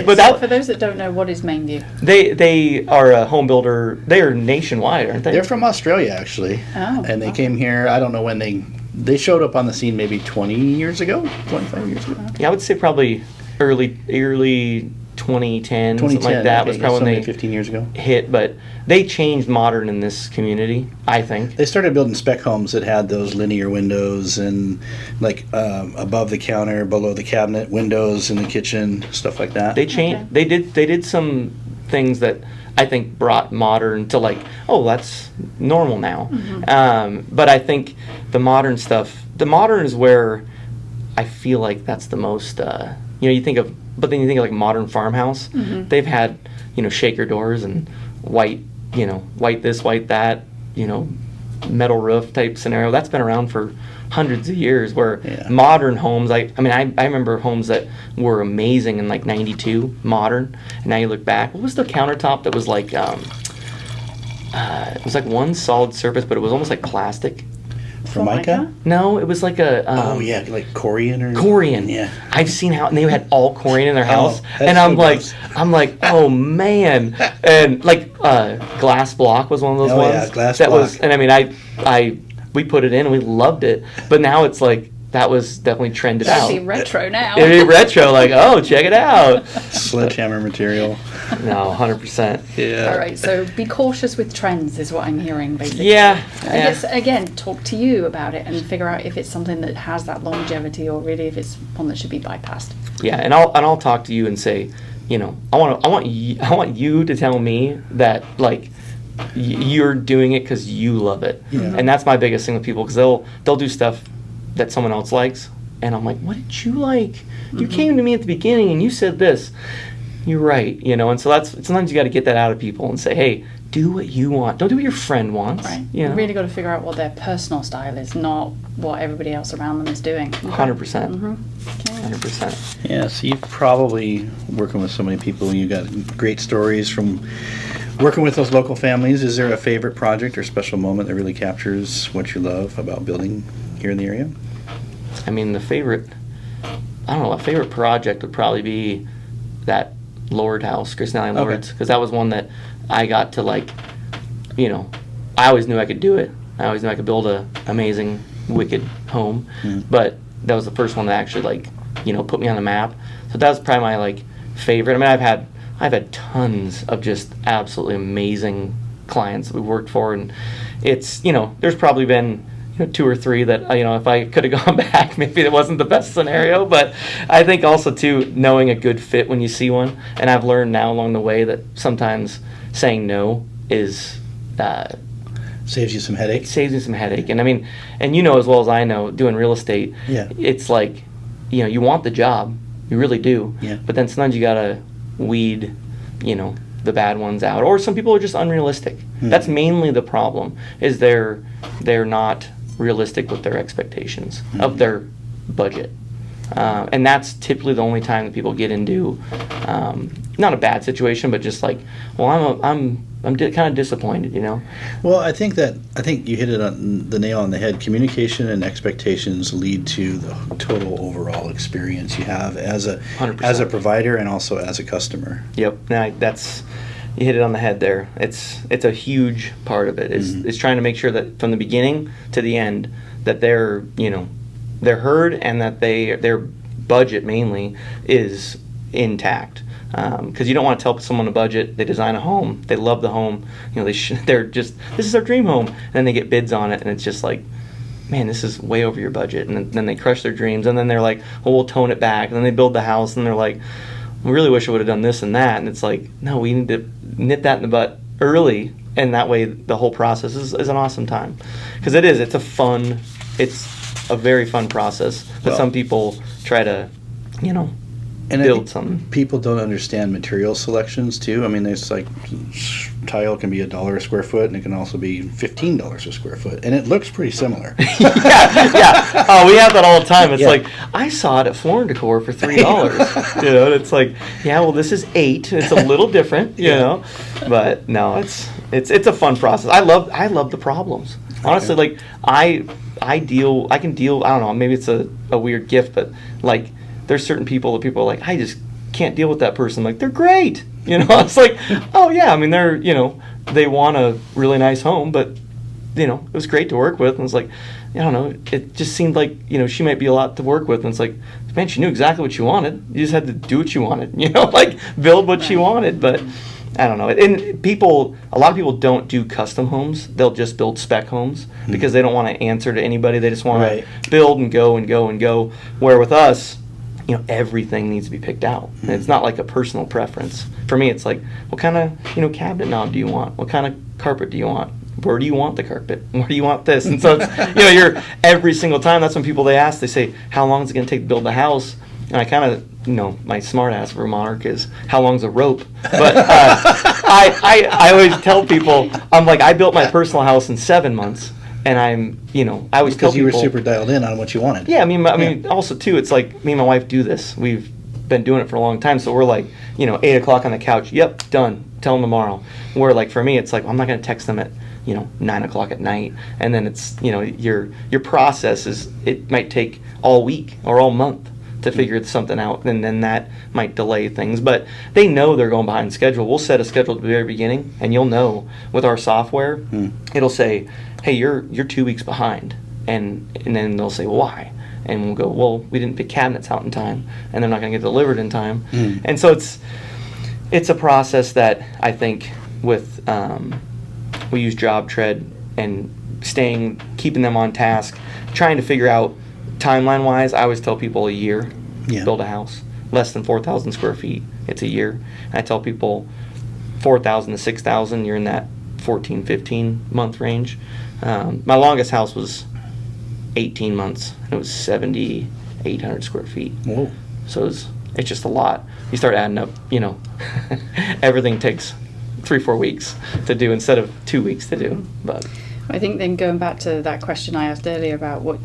But So for those that don't know, what is Mainview? They are a home builder. They are nationwide, aren't they? They're from Australia, actually. Oh, and they came here, I don't know when they showed up on the scene, maybe 20 years ago, 25 years ago. Yeah, I would say probably early 2010, something 2010, like that okay, was probably so when maybe they 15 years ago. hit. But they changed modern in this community, I think. They started building spec homes that had those linear windows and above the counter, below the cabinet, windows in the kitchen, stuff like that. They changed. Okay. They did some things that I think brought modern to that's normal now. But I think the modern is where I feel like that's the most. You think of, but then you think of modern farmhouse. They've had shaker doors and white this, white that, metal roof type scenario. That's been around for hundreds of years, where modern homes, I remember homes that were amazing in 92, modern, and now you look back, what was the countertop that was it was one solid surface, but it was almost like plastic? Formica? No, it was like a Corian or Corian. Yeah. I've seen how, and they had all Corian in their house, that's and so I'm like, oh man, and glass block was one of those Oh, ones. yeah, glass that block. was, and I mean, we put it in and we loved it, but now it's that was definitely trended out. That'd be retro now. It'd be retro, oh, check it out. Sledgehammer material. No, 100%. Yeah. All right, so be cautious with trends is what I'm hearing, basically. Yeah. I guess, again, talk to you about it and figure out if it's something that has that longevity, or really if it's one that should be bypassed. Yeah, and I'll talk to you and say, I want you to tell me that you're doing it because you love it. Yeah. And that's my biggest thing with people, because they'll do stuff that someone else likes, and I'm like, what did you like? You came to me at the beginning and you said this. You're right, and so sometimes you got to get that out of people and say, hey, do what you want. Don't do what your friend wants. Right. You really got to figure out what their personal style is, not what everybody else around them is doing. 100%. Okay. 100%. Yeah, so you're probably working with so many people. You got great stories from Working with those local families, is there a favorite project or special moment that really captures what you love about building here in the area? I mean, a favorite project would probably be that Lord house, Kristen Alley Lord's, because that was one that I got to I always knew I could do it. I always knew I could build a amazing, wicked home, but that was the first one that actually put me on the map. So that was probably my favorite. I mean, I've had tons of just absolutely amazing clients that we've worked for, and it's there's probably been 2 or 3 that if I could have gone back, maybe it wasn't the best scenario. But I think also too, knowing a good fit when you see one, and I've learned now along the way that sometimes saying no is Saves you some headache. Saves me some headache. And I mean, and as well as I know, doing real estate, it's you want the job, you really do. Yeah. But then sometimes you gotta weed, the bad ones out. Or some people are just unrealistic. That's mainly the problem. Is they're not realistic with their expectations of their budget. And that's typically the only time that people get into not a bad situation, but just I'm kind of disappointed, Well, I think you hit it on the nail on the head. Communication and expectations lead to the total overall experience you have as a 100%. provider and also as a customer. Yep, you hit it on the head there. It's a huge part of it. It's trying to make sure that from the beginning to the end that they're heard and that their budget mainly is intact. Because you don't want to tell someone a budget. They design a home, they love the home, they're just, this is their dream home, and then they get bids on it, and it's just man, this is way over your budget, and then they crush their dreams, and then they're like, well, we'll tone it back, and then they build the house, and they're like, we really wish I would have done this and that, and it's no, we need to nip that in the butt early, and that way the whole process is an awesome time. Because it's a very fun process, but some people try to, And build something. People don't understand material selections too. I mean, there's tile can be $1 a square foot, and it can also be $15 a square foot, and it looks pretty similar. yeah. Oh, we have that all the time. It's I saw it at Floor & Decor for $3. And it's well, this is $8. It's a little different, you know. But no, it's a fun process. I love the problems. Honestly, I can deal. I don't know. Maybe it's a weird gift, but there's certain people that people are I just can't deal with that person. They're great. It's oh yeah, I mean, they're, they want a really nice home, but, it was great to work with. And it's I don't know, it just seemed she might be a lot to work with. And it's man, she knew exactly what you wanted. You just had to do what you wanted, build what she wanted. But I don't know. And a lot of people don't do custom homes. They'll just build spec homes because they don't want to answer to anybody. They just want to build and go and go and go. Where with us, everything needs to be picked out. And it's not a personal preference. For me, it's what kind of, cabinet knob do you want? What kind of carpet do you want? Where do you want the carpet? Where do you want this? And so it's, you're every single time. That's when people, they ask, they say, how long is it going to take to build the house? And I kind of, my smart ass remark is, how long's a rope? But I always tell people, I'm I built my personal house in 7 months. And I'm, I always tell people, because you were super dialed in on what you wanted. Yeah, I mean, also too, it's me and my wife do this. We've been doing it for a long time, so we're 8 o'clock on the couch. Yep, done. Tell them tomorrow. Where for me, it's I'm not going to text them at 9 o'clock at night, and then it's your process is, it might take all week or all month to figure something out, and then that might delay things. But they know they're going behind schedule. We'll set a schedule at the very beginning, and you'll know with our software, it'll say, hey, you're 2 weeks behind, and then they'll say, well, why? And we'll go, well, we didn't pick cabinets out in time, and they're not going to get delivered in time. And so it's a process that I think with we use job tread and keeping them on task, trying to figure out timeline wise. I always tell people a year build a house. Less than 4,000 square feet, it's a year. And I tell people 4,000 to 6,000, you're in that 14, 15 month range. My longest house was 18 months. It was 7,800 square feet. Whoa. So it's just a lot. You start adding up, everything takes 3-4 weeks to do instead of 2 weeks to do. But I think then going back to that question I asked earlier about what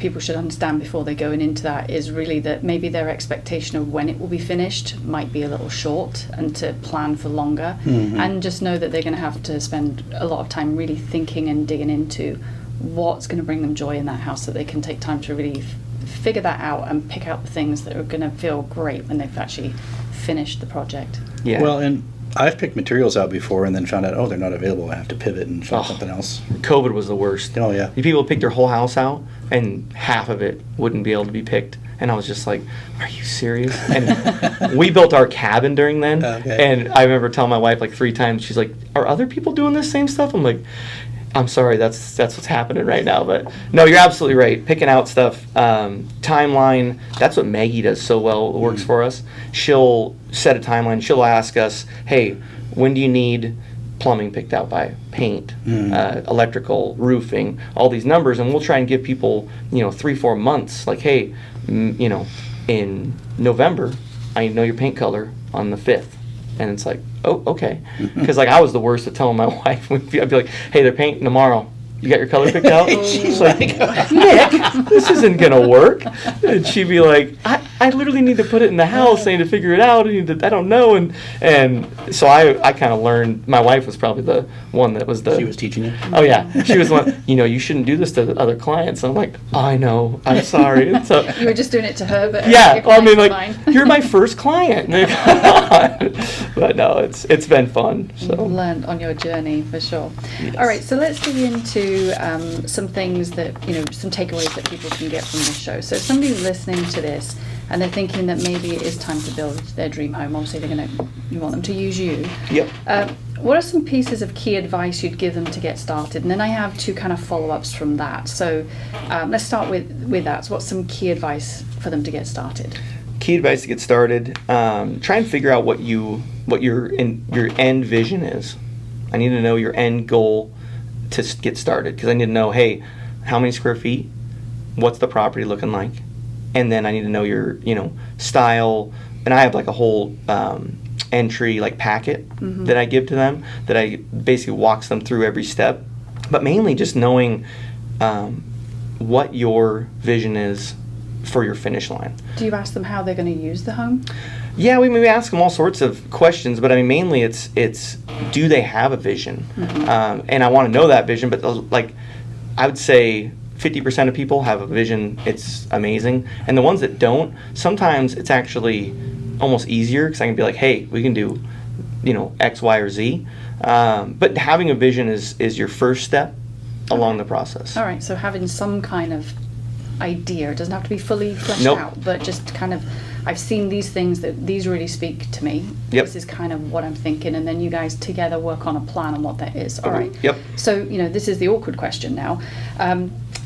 people should understand before they're going into that is really that maybe their expectation of when it will be finished might be a little short, and to plan for longer, and just know that they're going to have to spend a lot of time really thinking and digging into what's going to bring them joy in that house, so they can take time to really figure that out and pick out the things that are going to feel great when they've actually finished the project. Yeah. Well, and I've picked materials out before and then found out, they're not available. I have to pivot and find something else. COVID was the worst. Oh, yeah. People picked their whole house out, and half of it wouldn't be able to be picked. And I was just like, are you serious? And we built our cabin during then. Okay. And I remember telling my wife like 3 times, she's like, are other people doing this same stuff? I'm like, I'm sorry, that's what's happening right now. But no, you're absolutely right. Picking out stuff, timeline, that's what Maggie does so well. It works for us. She'll set a timeline. She'll ask us, hey, when do you need plumbing picked out by? Paint, electrical, roofing, all these numbers. And we'll try and give people, 3-4 months. Like, hey, in November, I know your paint color on the 5th. And it's like, oh, okay. Because I was the worst at telling my wife. I'd be like, hey, they're painting tomorrow. You got your color picked out? She's like, Nick, this isn't going to work. And she'd be like, I literally need to put it in the house. I need to figure it out. I don't know. And so I kind of learned. My wife was probably the one that was the... She was teaching you? Oh, yeah. She was the one, you shouldn't do this to other clients. And I'm like, I know. I'm sorry. And so, you were just doing it to her, but yeah. Well, I mean, you're my first client. But no, it's been fun. So. You've learned on your journey, for sure. Yes. All right, so let's dig into some things that, some takeaways that people can get from this show. So if somebody's listening to this and they're thinking that maybe it is time to build their dream home, obviously you want them to use you. Yep. What are some pieces of key advice you'd give them to get started? And then I have 2 kind of follow-ups from that. So let's start with that. So what's some key advice for them to get started? Key advice to get started, try and figure out what your end vision is. I need to know your end goal to get started, because I need to know, hey, how many square feet, what's the property looking like, and then I need to know your style. And I have a whole entry packet that I give to them, that I basically walks them through every step, but mainly just knowing what your vision is for your finish line. Do you ask them how they're going to use the home? Yeah, we ask them all sorts of questions, but I mean, mainly it's do they have a vision? And I want to know that vision, but I would say 50% of people have a vision. It's amazing. And the ones that don't, sometimes it's actually almost easier, because I can be like, hey, we can do, X, Y, or Z. But having a vision is your first step along the process. All right, so having some kind of idea. It doesn't have to be fully fleshed Nope. out, but just kind of, I've seen these things, that these really speak to me. Yep. This is kind of what I'm thinking, and then you guys together work on a plan on what that is. All right. Yep. So, this is the awkward question now.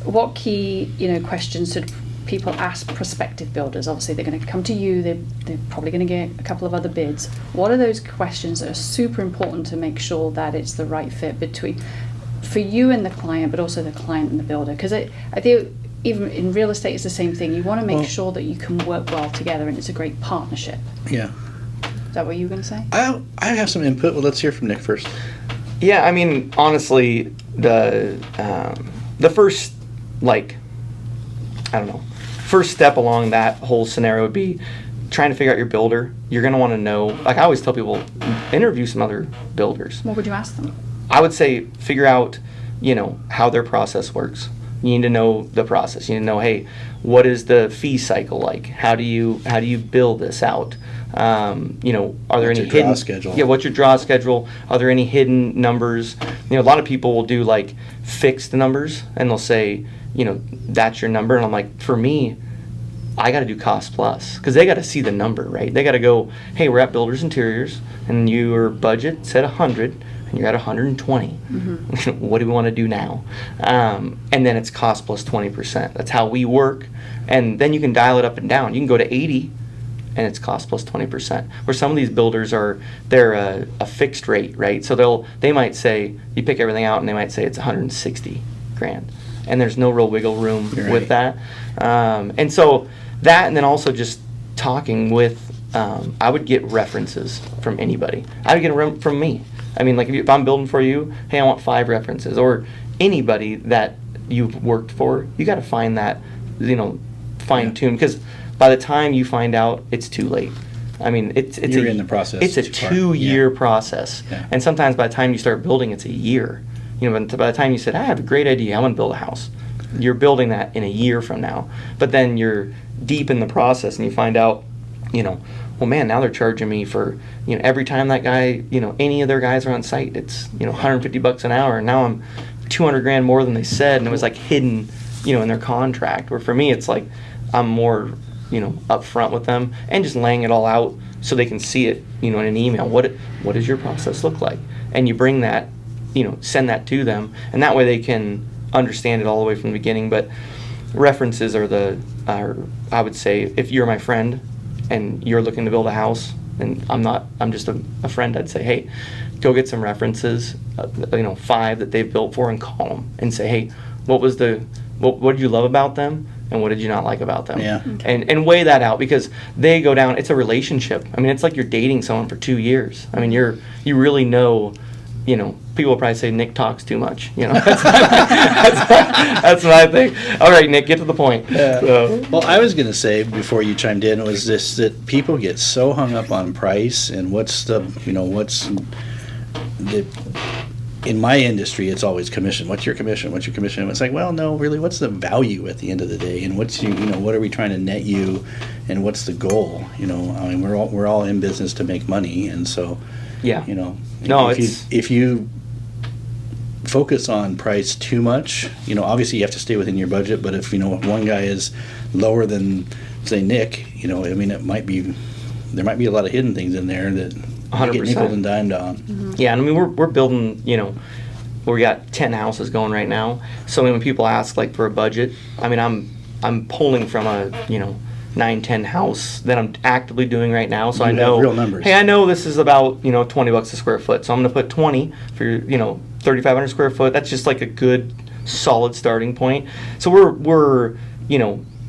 What key, questions should people ask prospective builders? Obviously, they're going to come to you. They're probably going to get a couple of other bids. What are those questions that are super important to make sure that it's the right fit for you and the client, but also the client and the builder? Because I think even in real estate, it's the same thing. You want to make sure that you can work well together, and it's a great partnership. Yeah. Is that what you were going to say? I have some input. Well, let's hear from Nick first. Yeah, I mean, honestly, the first, first step along that whole scenario would be trying to figure out your builder. You're going to want to know, I always tell people, interview some other builders. What would you ask them? I would say figure out, how their process works. You need to know the process. You need to know, hey, what is the fee cycle like? How do you build this out? Are there What's any your draw hidden schedule? Yeah, what's your draw schedule? Are there any hidden numbers? A lot of people will do fixed numbers, and they'll say, that's your number. And I'm like, for me, I got to do cost plus, because they got to see the number, right? They got to go, hey, we're at Builders Interiors, and your budget said 100. And you're at 120. What do we want to do now? And then it's cost plus 20%. That's how we work. And then you can dial it up and down. You can go to 80, and it's cost plus 20%. Where some of these builders they're a fixed rate, right? So they might say, you pick everything out, and they might say it's 160 grand. And there's no real wiggle room with that. And so that, and then also just talking with, I would get references from anybody. I would get from me. I mean, if I'm building for you, hey, I want 5 references. Or anybody that you've worked for, you got to find that, fine tune, because by the time you find out, it's too late. I mean, You're in the process. It's a too far. 2-year process, Yeah. and sometimes by the time you start building, it's a year. But by the time you said, I have a great idea, I want to build a house, you're building that in a year from now. But then you're deep in the process, and you find out, well, man, now they're charging me for, every time that guy, any of their guys are on site, it's, $150 an hour, and now I'm $200,000 more than they said, and it was like hidden, in their contract. Where for me, it's like I'm more, upfront with them and just laying it all out so they can see it, in an email. What does your process look like? And you bring that, send that to them, and that way they can understand it all the way from the beginning. But references are I would say, if you're my friend and you're looking to build a house, and I'm just a friend, I'd say, hey, go get some references, 5 that they've built for, and call them and say, hey, what did you love about them, and what did you not like about them? Yeah. Okay. And weigh that out, because they go down. It's a relationship. I mean, it's like you're dating someone for 2 years. I mean, you really know. People will probably say Nick talks too much. That's what I think. All right, Nick, get to the point. So. Well, I was going to say before you chimed in was this, that people get so hung up on price and in my industry, it's always commission. What's your commission? What's your commission? And it's like, well, no, really, what's the value at the end of the day? And what are we trying to net you? And what's the goal? I mean, we're all in business to make money, and so, Yeah. No, if you focus on price too much, obviously you have to stay within your budget. But if one guy is lower than, say, Nick, I mean, there might be a lot of hidden things in there that 100%. get nickel and dimed on. Mm-hmm. Yeah, and I mean, we're building, we got 10 houses going right now. So when people ask like for a budget, I mean, I'm pulling from a 9-10 house that I'm actively doing right now. So You I have know, real numbers. hey, I know this is about $20 a square foot. So I'm going to put 20 for your 3,500 square foot. That's just like a good solid starting point. So we're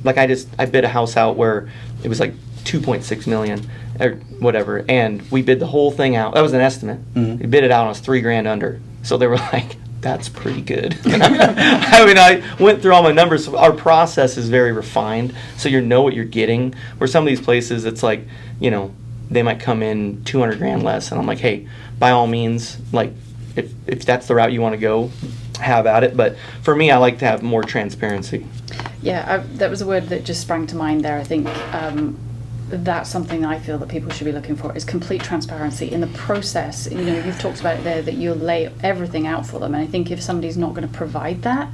like I bid a house out where it was like 2.6 million or whatever, and we bid the whole thing out. That was an estimate. Mhm. We bid it out, and it was $3,000 under. So they were like, that's pretty good. I mean, I went through all my numbers. Our process is very refined, so you know what you're getting. Where some of these places, it's like, they might come in $200,000 less, and I'm like, hey, by all means, like, if that's the route you want to go, have at it. But for me, I like to have more transparency. Yeah, that was a word that just sprang to mind there. I think that's something I feel that people should be looking for, is complete transparency in the process. You've talked about it there, that you'll lay everything out for them, and I think if somebody's not going to provide that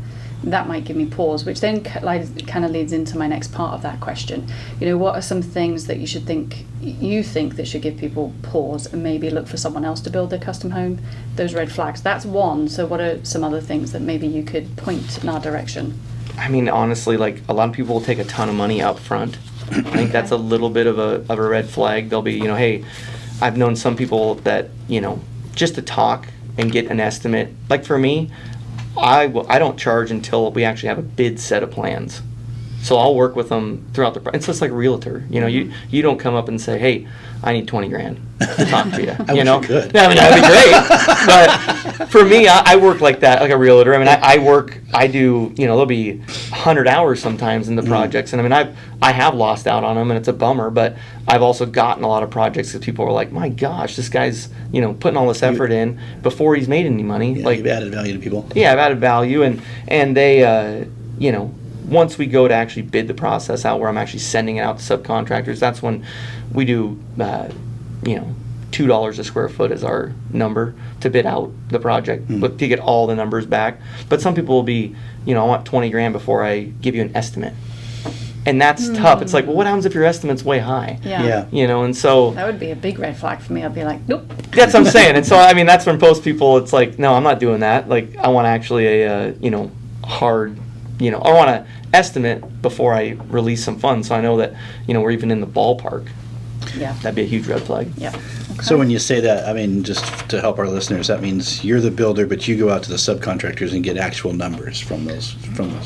might give me pause, which then kind of leads into my next part of that question. What are some things that you think that should give people pause and maybe look for someone else to build their custom home? Those red flags, that's one. So what are some other things that maybe you could point in our direction? I mean, honestly, like, a lot of people will take a ton of money up front. I think that's a little bit of a red flag. They'll be, hey, I've known some people that, just to talk and get an estimate. Like for me, I don't charge until we actually have a bid set of plans. So I'll work with them throughout the. It's just like a realtor. You don't come up and say, hey, I need $20,000 to talk to you. I wish you could. I mean, that'd be great. But for me, I work like that, like a realtor. I mean, I do. There'll be 100 hours sometimes in the projects, and I mean, I have lost out on them, and it's a bummer. But I've also gotten a lot of projects that people are like, my gosh, this guy's putting all this effort in before he's made any money. Yeah, like, you've added value to people. yeah, I've added value, and they once we go to actually bid the process out, where I'm actually sending it out to subcontractors, that's when we do $2 a square foot is our number to bid out the project, but to get all the numbers back. But some people will be, I want $20,000 before I give you an estimate, and that's tough. It's like, well, what happens if your estimate's way high? Yeah. And so That would be a big red flag for me. I'd be like, nope. that's what I'm saying. And so I mean, that's when most people, it's like, no, I'm not doing that. Like, I want actually a hard. I want to estimate before I release some funds, so I know that we're even in the ballpark. Yeah. That'd be a huge red flag. Yeah. Okay. So when you say that, I mean, just to help our listeners, that means you're the builder, but you go out to the subcontractors and get actual numbers from those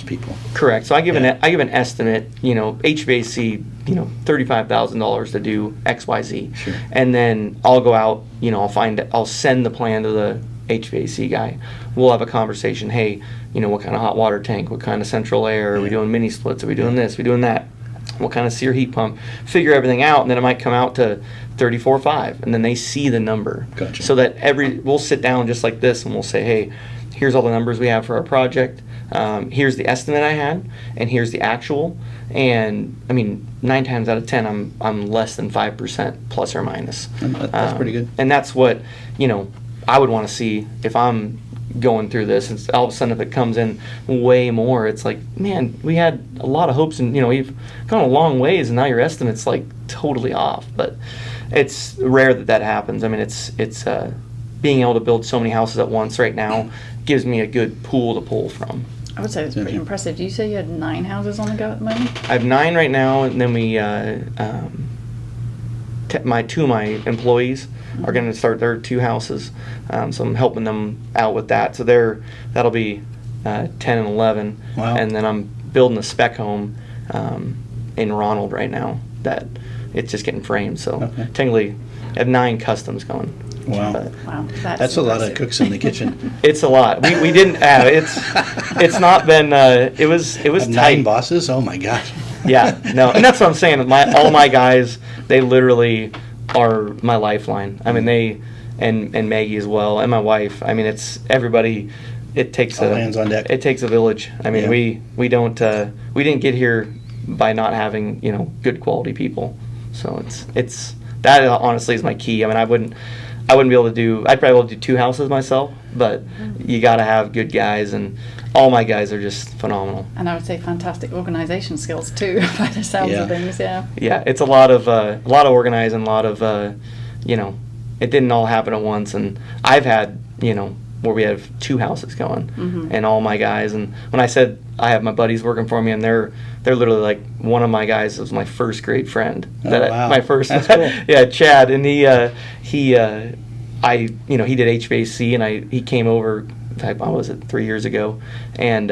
people. Correct. So I give an estimate. HVAC, $35,000 to do XYZ, Sure. and then I'll go out. I'll send the plan to HVAC guy. We'll have a conversation. Hey, what kind of hot water tank? What kind of central air? Are we doing mini splits? Are we doing this? Are we doing that? What kind of sear heat pump? Figure everything out, and then it might come out to 34.5, and then they see the number. Gotcha. So that we'll sit down just like this, and we'll say, hey, here's all the numbers we have for our project. Here's the estimate I had, and here's the actual. And 9 times out of 10, I'm less than 5% plus or minus. That's pretty good. And that's what I would want to see if I'm going through this. And all of a sudden, if it comes in way more, it's like, man, we had a lot of hopes, and we've gone a long ways, and now your estimate's like totally off. But it's rare that happens. It's being able to build so many houses at once right now gives me a good pool to pull from. I would say it's pretty impressive. Did you say you had 9 houses on the go at the moment? I have 9 right now, and then we two of my employees are going to start their 2 houses, so I'm helping them out with that. So that'll be 10 and 11. Wow. And then I'm building a spec home in Ronald right now that it's just getting framed. So technically, I have 9 customs going. Wow. Wow, That's a lot of cooks in the kitchen. It's a lot. We didn't. It's not been. It was tight. 9 bosses. Oh my God. Yeah. No, and that's what I'm saying. All my guys, they literally are my lifeline. They and Maggie as well, and my wife. It's everybody. It takes all hands on deck. It takes a village. We didn't get here by not having good quality people. So it's that honestly is my key. I wouldn't be able to do. I'd probably be able to do 2 houses myself, but you got to have good guys, and all my guys are just phenomenal. And I would say fantastic organization skills too, by the sounds of things. Yeah. Yeah, it's a lot of organizing, a lot of it didn't all happen at once, and I've had where we have 2 houses going, and all my guys. And when I said I have my buddies working for me, and they're literally like, one of my guys was my first grade friend. Wow. My first. That's cool. Yeah, Chad, and he did HVAC, and he came over. What was it, 3 years ago, and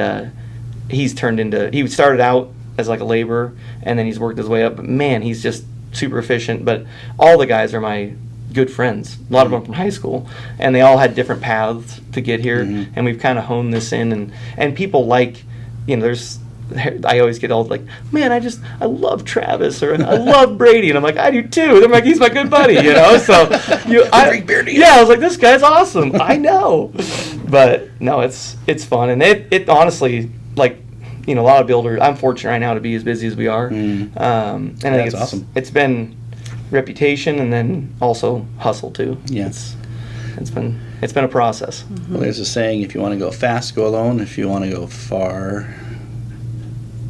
he started out as like a laborer, and then he's worked his way up. But man, he's just super efficient. But all the guys are my good friends. A lot of them from high school, and they all had different paths to get here, and we've kind of honed this in, and people like, I always get all like, man, I love Travis, or I love Brady, and I'm like, I do too. They're like, he's my good buddy, So I was like, this guy's awesome. I know, but no, it's fun, and it honestly, like, a lot of builders. I'm fortunate right now to be as busy as we are, and I think it's awesome. It's been reputation, and then also hustle too. Yeah. It's been a process. Well, there's a saying: if you want to go fast, go alone. If you want to go far,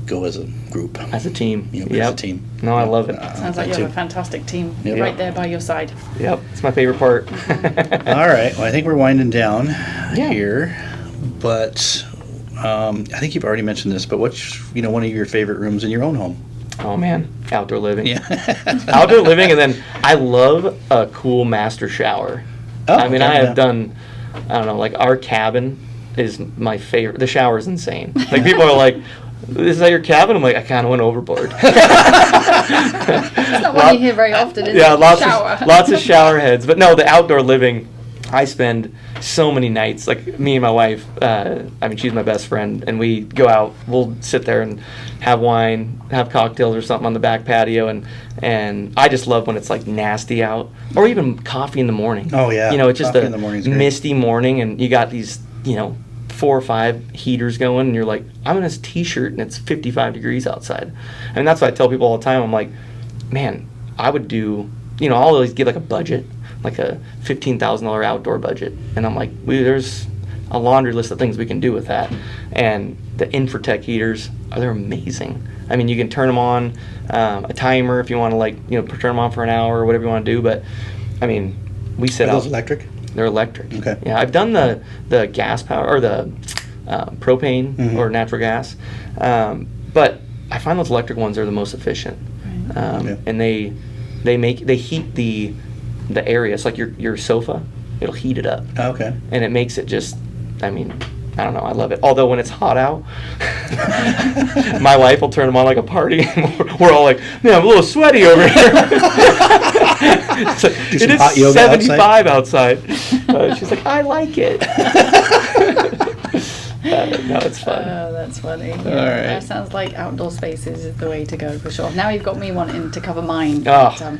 go as a group. As a team. As a team. No, I love it. Sounds like you have a fantastic team Yep. right there by your side. Yep, it's my favorite part. All right. Well, I think we're winding down here, but I think you've already mentioned this. But what's one of your favorite rooms in your own home? Oh man, outdoor living. Yeah. Outdoor living, and then I love a cool master shower. Oh, I have done, I don't know, like our cabin is my favorite. The shower is insane. Like people are like, is that your cabin? I'm like, I kind of went overboard. It's not one you hear very often, is it? Lots of shower heads. But no, the outdoor living, I spend so many nights, like me and my wife, she's my best friend, and we go out, we'll sit there and have wine, have cocktails or something on the back patio, and I just love when it's like nasty out, or even coffee in the morning. Oh yeah. It's just Coffee in the morning's great. misty morning, and you got these, 4 or 5 heaters going, and you're like, I'm in this t-shirt and it's 55 degrees outside. And that's what I tell people all the time. I'm like, man, I would do, I'll always give like a budget, like a $15,000 outdoor budget. And I'm like, there's a laundry list of things we can do with that. And the Infratech heaters, they're amazing. You can turn them on, a timer if you want to turn them on for an hour or whatever you want to do. But, we set Are out. those electric? They're electric. Okay. Yeah, I've done the gas power, or the propane or natural gas, but I find those electric ones are the most efficient, and they heat the area. It's like your sofa, it'll heat it up. Okay. And it makes it just, I don't know. I love it. Although when it's hot out, my wife will turn them on like a party. And we're all like, man, I'm a little sweaty over here. So, Do some it hot is yoga 75 outside. She's like, I like it. No, it's fun. Oh, that's funny. Yeah, right. That sounds like outdoor spaces is the way to go for sure. Now you've got me wanting to cover mine. Oh.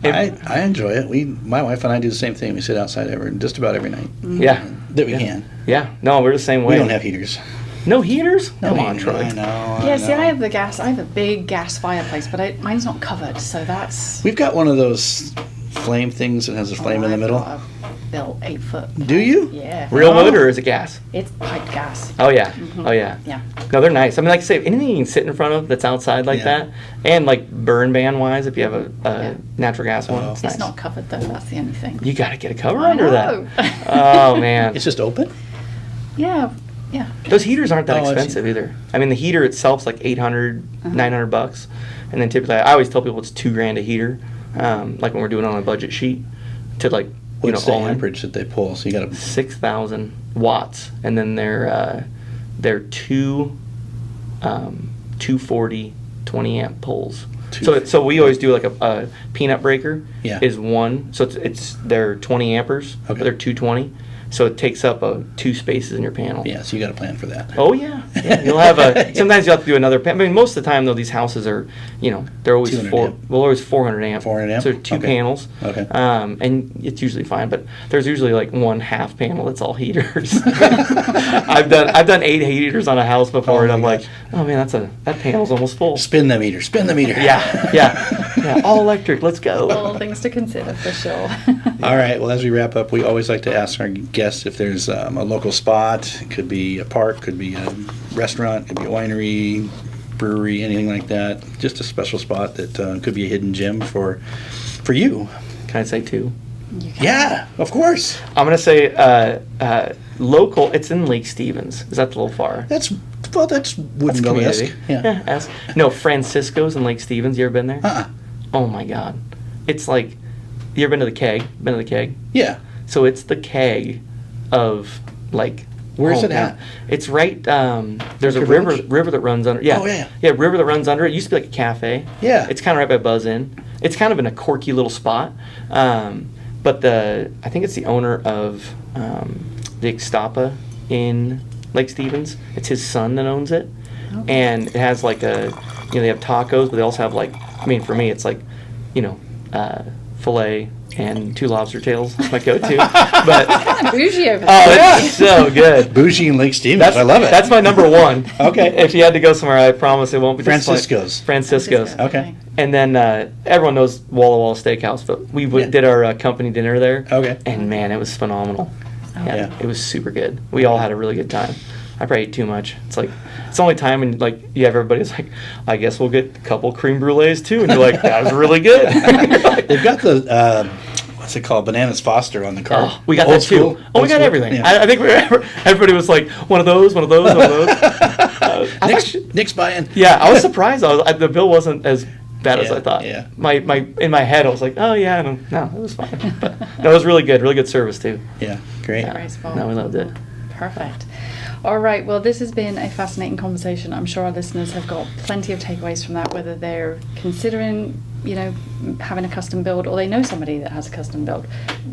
But, I enjoy it. My wife and I do the same thing. We sit outside just about every night Yeah. that we can. Yeah. No, we're the same way. We don't have heaters. No heaters? No Come on, heaters. Troy. I know. yeah, see, I have the gas. I have a big gas fireplace, but mine's not covered, so that's. We've got one of those flame things that has a flame in the middle. I've built 8 foot. Do you? Yeah. Real wood or is it gas? It's piped gas. Oh, yeah. Oh, yeah. Yeah. No, they're nice. I mean, like I say, anything you can sit in front of that's outside like Yeah. that, and like burn ban wise, if you have a natural gas one, Oh. it's It's nice. not covered though. That's the only thing. You got to get a cover I under know. that. Oh man, It's just open? Yeah. Yeah. those heaters aren't that Oh, I've expensive seen- either. I mean, the heater itself's like 800, $900, and then typically I always tell people it's $2,000 a heater, like when we're doing it on a budget sheet, to like What's the all in. amperage that they pull? So you got to. 6,000 watts, and then they're 240 20 amp poles. So we always do like a peanut breaker. Yeah. Is one. So they're 20 amperes, but Okay. they're 220. So it takes up 2 spaces in your panel. Yeah, so you got to plan for that. Oh yeah. You'll have sometimes you'll have to do another panel. I mean, most of the time though, these houses are, they're always 200 amp. always 400 amp. 400 amp? So 2 Okay. panels. Okay. And it's usually fine, but there's usually like one half panel that's all heaters. I've done 8 heaters on a house before, Oh and my I'm like, gosh. oh man, that panel's almost full. Spin the meter. Spin the meter. Yeah. All electric. Let's go. All things to consider for sure. All right. Well, as we wrap up, we always like to ask our guests if there's a local spot. It could be a park, could be a restaurant, could be a winery, brewery, anything like that. Just a special spot that could be a hidden gem for you. Can I say 2? You can- Yeah, of course. I'm gonna say local. It's in Lake Stevens. Is that a little far? That's Woodinville-esque. Community. Yeah. No, Francisco's in Lake Stevens. You ever been there? Uh-uh. Oh my God, it's like, you ever been to the keg? Been to the keg? Yeah. So it's the keg of like. Where's oh, it at? man. It's right. There's a Like a river. village? River that runs under. Yeah. Oh, yeah. Yeah, river that runs under. It used to be like a cafe. Yeah. It's kind of right by Buzz Inn. It's kind of in a quirky little spot. But I think it's the owner of the Ixtapa in Lake Stevens. It's his son that owns it, and it has like they have tacos, but they also have like, I mean, for me, it's like, filet and 2 lobster tails. That's my go-to. But Kind of bougie over there. oh, it's so good. Bougie in Lake Stevens. I love it. That's my number 1. Okay. If you had to go somewhere, I promise it won't be Francisco's. Francisco's. Okay. And then everyone knows Walla Walla Steakhouse, but we did our company dinner there. Okay. And man, it was phenomenal. Yeah. It was super good. We all had a really good time. I probably ate too much. It's like, it's the only time when like you have everybody's like, I guess we'll get a couple creme brulees too, and you're like, that was really good. They've got the what's it called? Bananas Foster on the car. Oh, we got Old that too. school? Oh, we Old got school? everything. Yeah. I think everybody was like, one of those. I was actually- Nick's buying. yeah, I was surprised. The bill wasn't as bad as Yeah, I thought. yeah. In my head, I was like, oh yeah, no, it was fine. But no, it was really good service too. Yeah, great. Yeah. Great spot. No, we loved it. Perfect. All right. Well, this has been a fascinating conversation. I'm sure our listeners have got plenty of takeaways from that, whether they're considering, having a custom build or they know somebody that has a custom build.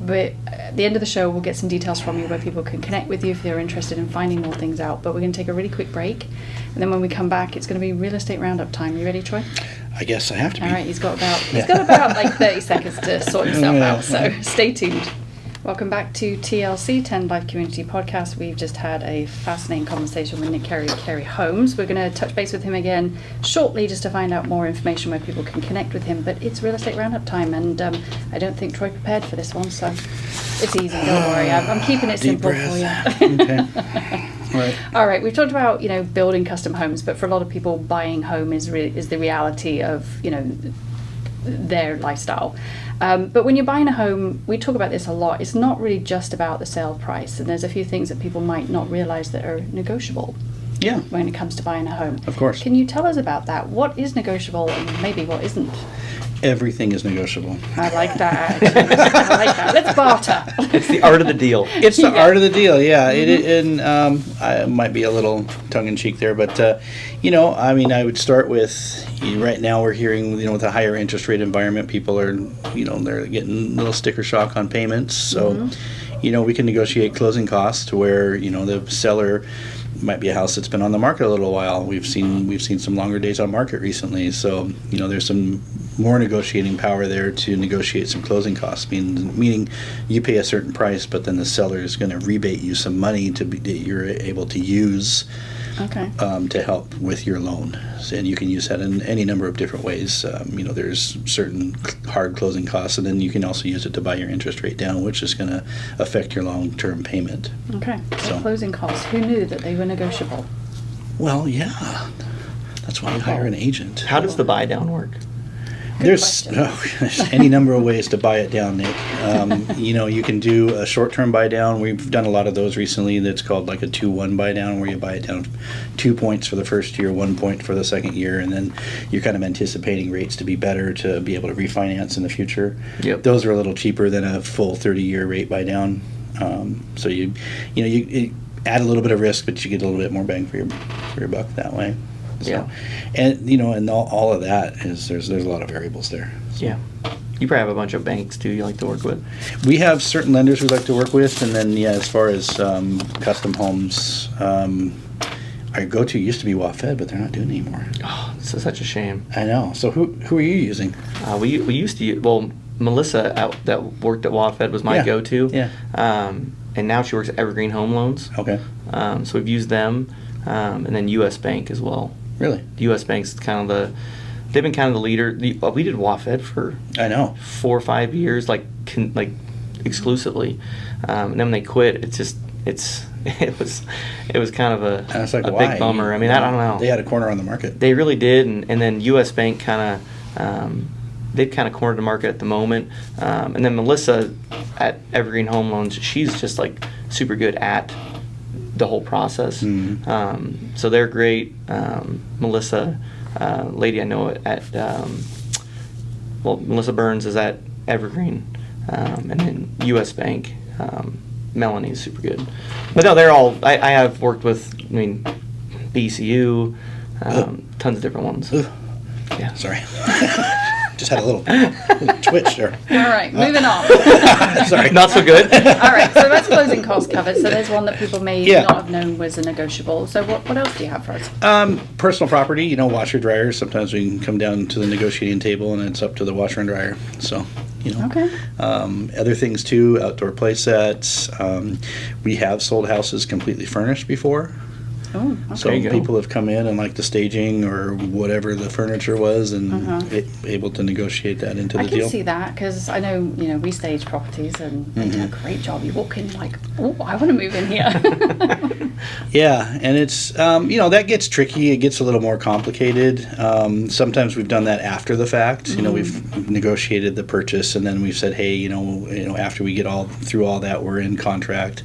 But at the end of the show, we'll get some details from you where people can connect with you if they're interested in finding more things out. But we're going to take a really quick break. And then when we come back, it's going to be real estate roundup time. You ready, Troy? I guess I have to be. All right. He's got about like 30 seconds to sort himself out. So stay tuned. Welcome back to TLC, 10 Life Community Podcast. We've just had a fascinating conversation with Nick Carey of Carey Homes. We're going to touch base with him again shortly just to find out more information where people can connect with him. But it's real estate roundup time, and I don't think Troy prepared for this one, so it's easy. Don't worry. I'm keeping it Deep simple breath. for you. Okay. Right. All right, we've talked about building custom homes, but for a lot of people, buying home is the reality of their lifestyle. But when you're buying a home, we talk about this a lot. It's not really just about the sale price, and there's a few things that people might not realize that are negotiable Yeah. when it comes to buying a home. Of course. Can you tell us about that? What is negotiable and maybe what isn't? Everything is negotiable. I like that attitude. I like that. Let's barter. It's the art of the deal. It's the Yeah. art of the deal, yeah. And I might be a little tongue-in-cheek there, but, I mean, I would start with, right now we're hearing, with a higher interest rate environment, people are, they're getting a little sticker shock on payments. So, we can negotiate closing costs to where, the seller might be a house that's been on the market a little while. We've seen some longer days on market recently. So, there's some more negotiating power there to negotiate some closing costs, meaning you pay a certain price, but then the seller is going to rebate you some money that you're able to use Okay. to help with your loan. And you can use that in any number of different ways. There's certain hard closing costs, and then you can also use it to buy your interest rate down, which is going to affect your long-term payment. Okay. So So- closing costs. Who knew that they were negotiable? Well, yeah. That's why you hire an agent. How does the buy down work? There's question. there's any number of ways to buy it down, Nick. You can do a short-term buy down. We've done a lot of those recently. That's called like a 2-1 buy down, where you buy it down 2 points for the first year, 1 point for the second year, and then you're kind of anticipating rates to be better to be able to refinance in the future. Yep. Those are a little cheaper than a full 30-year rate buy down. So you add a little bit of risk, but you get a little bit more bang for your buck that way. So, Yeah. and all of that is there's a lot of variables there. Yeah. You probably have a bunch of banks too you like to work with. We have certain lenders we like to work with, and then as far as custom homes, our go-to used to be WaFed, but they're not doing it anymore. Oh, this is such a shame. I know. So who are you using? We used to Melissa that worked at WaFed was my Yeah. go-to. Yeah. And now she works at Evergreen Home Loans. Okay. So we've used them, and then U.S. Bank as well. Really? The U.S. Bank's they've been kind of the leader. We did WaFed for I know. 4 or 5 years, like exclusively. And then when they quit, it was kind of And it's like, a why? big bummer. I mean, I don't know. They had a corner on the market. They really did, and then U.S. Bank kind of they've kind of cornered the market at the moment. And then Melissa at Evergreen Home Loans, she's just like super good at the whole process. So they're great. Melissa, lady I know at Melissa Burns is at Evergreen, and then U.S. Bank. Melanie's super good. But no, they're all. I have worked with. BCU, tons of different ones. Ugh. Yeah. Sorry. Just had a little twitch there. All right, moving on. Sorry. Not so good. All right, so that's closing costs covered. So there's one that people may Yeah. not have known was a negotiable. So what else do you have for us? Personal property, washer dryers. Sometimes we can come down to the negotiating table and it's up to the washer and dryer. So, Okay. Other things too, outdoor play sets. We have sold houses completely furnished before. Oh, okay. So There you go. people have come in and like the staging or whatever the furniture was and able to negotiate that into the I can deal. see that because I know, we stage properties and they do a great job. You walk in like, oh, I want to move in here. Yeah, and it's that gets tricky. It gets a little more complicated. Sometimes we've done that after the fact. We've negotiated the purchase, and then we've said, hey, after we get through all that, we're in contract,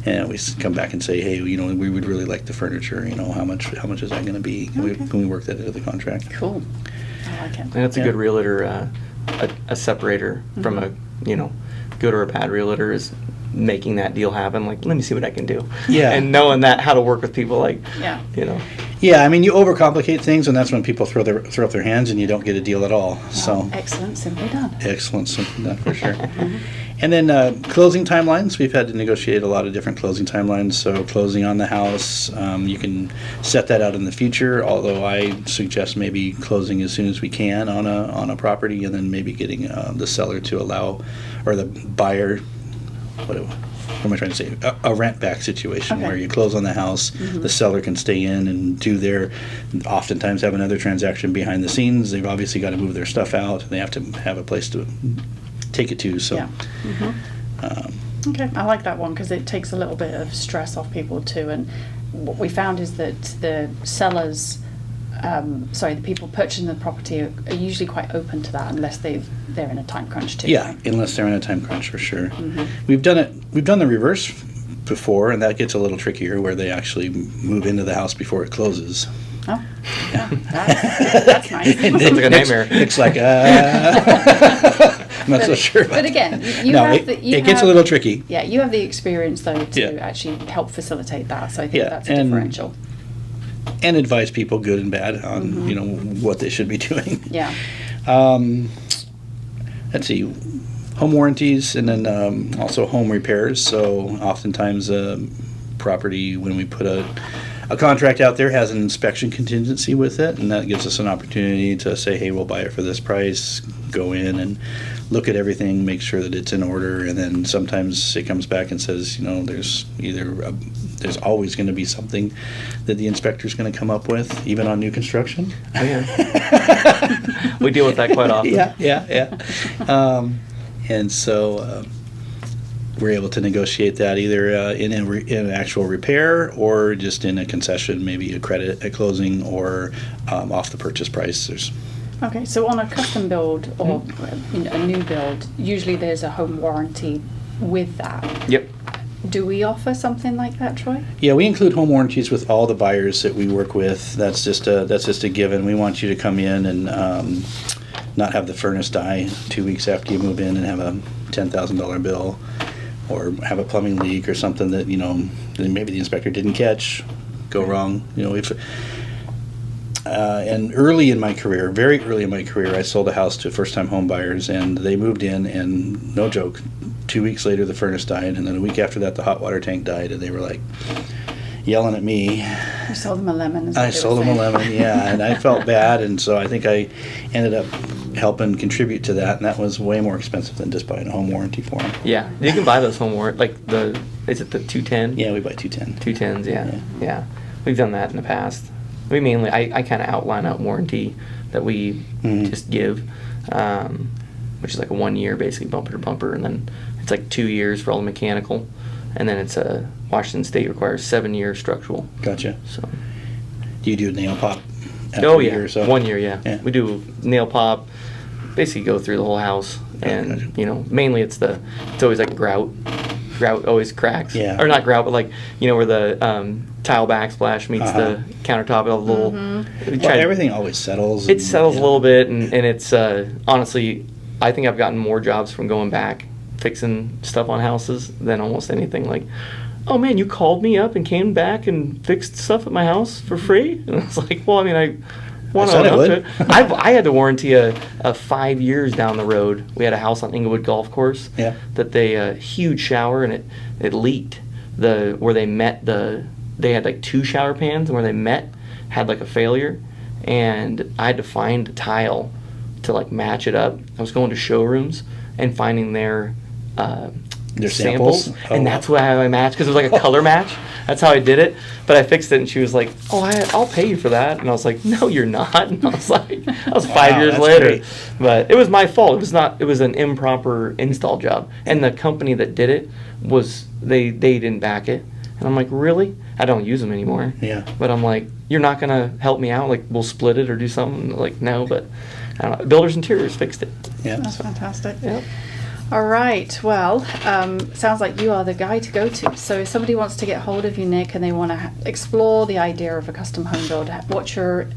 and we come back and say, hey, we would really like the furniture. How much is that going to be? Can we work that into the contract? Cool. I like it. And that's a good realtor, a separator from a, good or a bad realtor is making that deal happen. Like, let me see what I can do. Yeah. And knowing that, how to work with people, like, Yeah. Yeah, I mean, you overcomplicate things, and that's when people throw up their hands, and you don't get a deal at all. So Excellent, simply done. excellent, something done for sure. And then closing timelines. We've had to negotiate a lot of different closing timelines. So closing on the house, you can set that out in the future. Although I suggest maybe closing as soon as we can on a property, and then maybe getting the seller to allow, or the buyer. What am I trying to say? A rent back situation Okay. where you close on the house, the seller can stay in and oftentimes have another transaction behind the scenes. They've obviously got to move their stuff out. They have to have a place to take it to. So, Yeah. Okay, I like that one because it takes a little bit of stress off people too. And what we found is that the sellers, the people purchasing the property are usually quite open to that unless they're in a time crunch too. yeah, unless they're in a time crunch for sure. We've done the reverse before, and that gets a little trickier where they actually move into the house before it closes. Oh, Yeah, that's nice. Sounds like a nightmare. It's like, I'm not so sure. But again, you No, have it gets a little tricky. Yeah, you have the experience though to Yeah. actually help facilitate that. So I think Yeah, that's a and- differential. And advise people, good and bad, on what they should be doing. Yeah. Let's see, home warranties, and then also home repairs. So oftentimes property, when we put a contract out there, has an inspection contingency with it, and that gives us an opportunity to say, hey, we'll buy it for this price, go in and look at everything, make sure that it's in order, and then sometimes it comes back and says, there's there's always going to be something that the inspector's going to come up with, even on new construction. Oh, yeah. We deal with that quite often. Yeah. And so we're able to negotiate that either in an actual repair or just in a concession, maybe a credit at closing or off the purchase price. Okay, so on a custom build or a new build, usually there's a home warranty with that. Yep. Do we offer something like that, Troy? Yeah, we include home warranties with all the buyers that we work with. That's just a given. We want you to come in and not have the furnace die 2 weeks after you move in and have a $10,000 bill, or have a plumbing leak or something that maybe the inspector didn't catch, go wrong. And early in my career, very early in my career, I sold a house to first-time home buyers, and they moved in, and no joke, 2 weeks later the furnace died, and then a week after that the hot water tank died, and they were like yelling at me. You sold them a lemon. Is what I they were sold them a saying. lemon, yeah, and I felt bad, and so I think I ended up helping contribute to that, and that was way more expensive than just buying a home warranty for them. Yeah. You can buy those home warrant, like is it the 210? Yeah, we buy 210. 210s, yeah. We've done that in the past. We mainly, I kind of outline out warranty that we just give, which is like a 1 year, basically bumper to bumper, and then it's like 2 years for all the mechanical, and then it's Washington State requires 7 year structural. Gotcha. So. Do you do nail pop after Oh a yeah, year or so? 1 year, yeah. Yeah. We do nail pop, basically go through the whole house, and mainly it's always like grout. Grout always cracks. Yeah. Or not grout, but like where the tile backsplash meets the countertop, a little. Well, everything always settles. It settles a little bit, and it's honestly, I think I've gotten more jobs from going back fixing stuff on houses than almost anything. Like, oh man, you called me up and came back and fixed stuff at my house for free, and I was like, well, I mean, I want to said I own up would. to it. I had to warranty a 5 years down the road. We had a house on Inglewood Golf Course. Yeah. That they huge shower, and it leaked. Where they met they had like 2 shower pans, and where they met had like a failure, and I had to find a tile to like match it up. I was going to showrooms and finding their samples? Oh, and wow. that's how I matched, because it was like a color match. That's how I did it. But I fixed it, and she was like, "Oh, I'll pay you for that." And I was like, "No, you're not." And I was like, "That was 5 years that's later." great. But it was my fault. It was not. It was an improper install job, and the company that did it they didn't back it. And I'm like, "Really?" I don't use them anymore. Yeah. But I'm like, "You're not gonna help me out? Like, we'll split it or do something?" Like, no. But I don't know. Builders Interiors fixed it. Yeah. That's fantastic. Yep. All right. Well, sounds like you are the guy to go to. So if somebody wants to get hold of you, Nick, and they want to explore the idea of a custom home build, what's your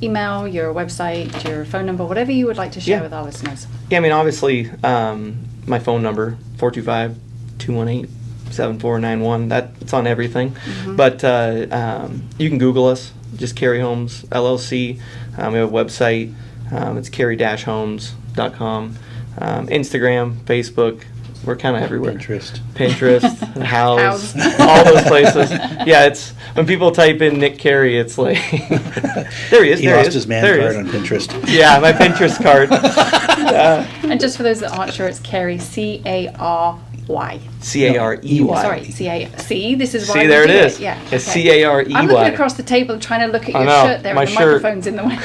email, your website, your phone number, whatever you would like to share Yeah. with our listeners? Yeah, I mean, obviously, my phone number, 425-218-7491. That's on everything. But you can Google us, just Carey Homes, LLC. We have a website. It's carey-homes.com. Instagram, Facebook. We're kind of everywhere. Pinterest, House, all those places. Yeah, it's when people type in Nick Carey, it's like there he is. He there lost is, his man there he card is. on Pinterest. Yeah, my Pinterest card. And just for those that aren't sure, it's Carey, C-A-R-Y. Carey. Sorry, C-A. This is why See, we there it do is. Yeah. It's okay. Carey. I'm looking across the table trying to look at your know, shirt there, my and the shirt. microphone's in the way.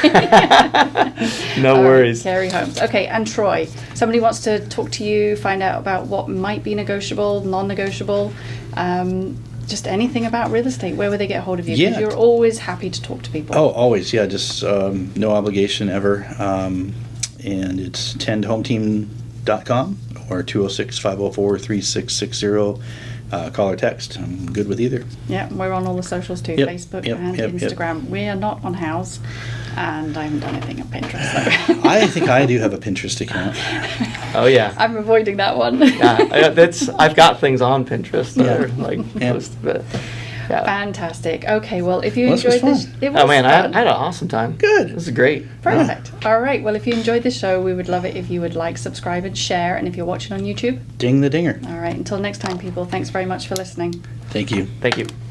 No All right, worries. Carey Homes. Okay, and Troy, somebody wants to talk to you, find out about what might be negotiable, non-negotiable, just anything about real estate. Where would they get hold of you? Because Yeah. you're always happy to talk to people. Oh, always, yeah, just no obligation ever. And it's tendhometeam.com or 206-504-3660. call or text. I'm good with either. Yeah, we're on all the socials too, Yep, Facebook yep, and yep, yep. Instagram. We are not on House, and I haven't done anything on Pinterest. So. I think I do have a Pinterest account. Oh yeah. I'm avoiding that one. Yeah, I've got things on Pinterest that Yeah. are like Yeah. posted, but yeah. Fantastic. Okay, well, if you Well, this was enjoyed this, fun. it was Oh man, I fun. had an awesome time. Good. This is great. Perfect. All right. Well, if you enjoyed this show, we would love it if you would like, subscribe, and share. And if you're watching on YouTube, Ding the dinger. all right. Until next time, people. Thanks very much for listening. Thank you. Thank you.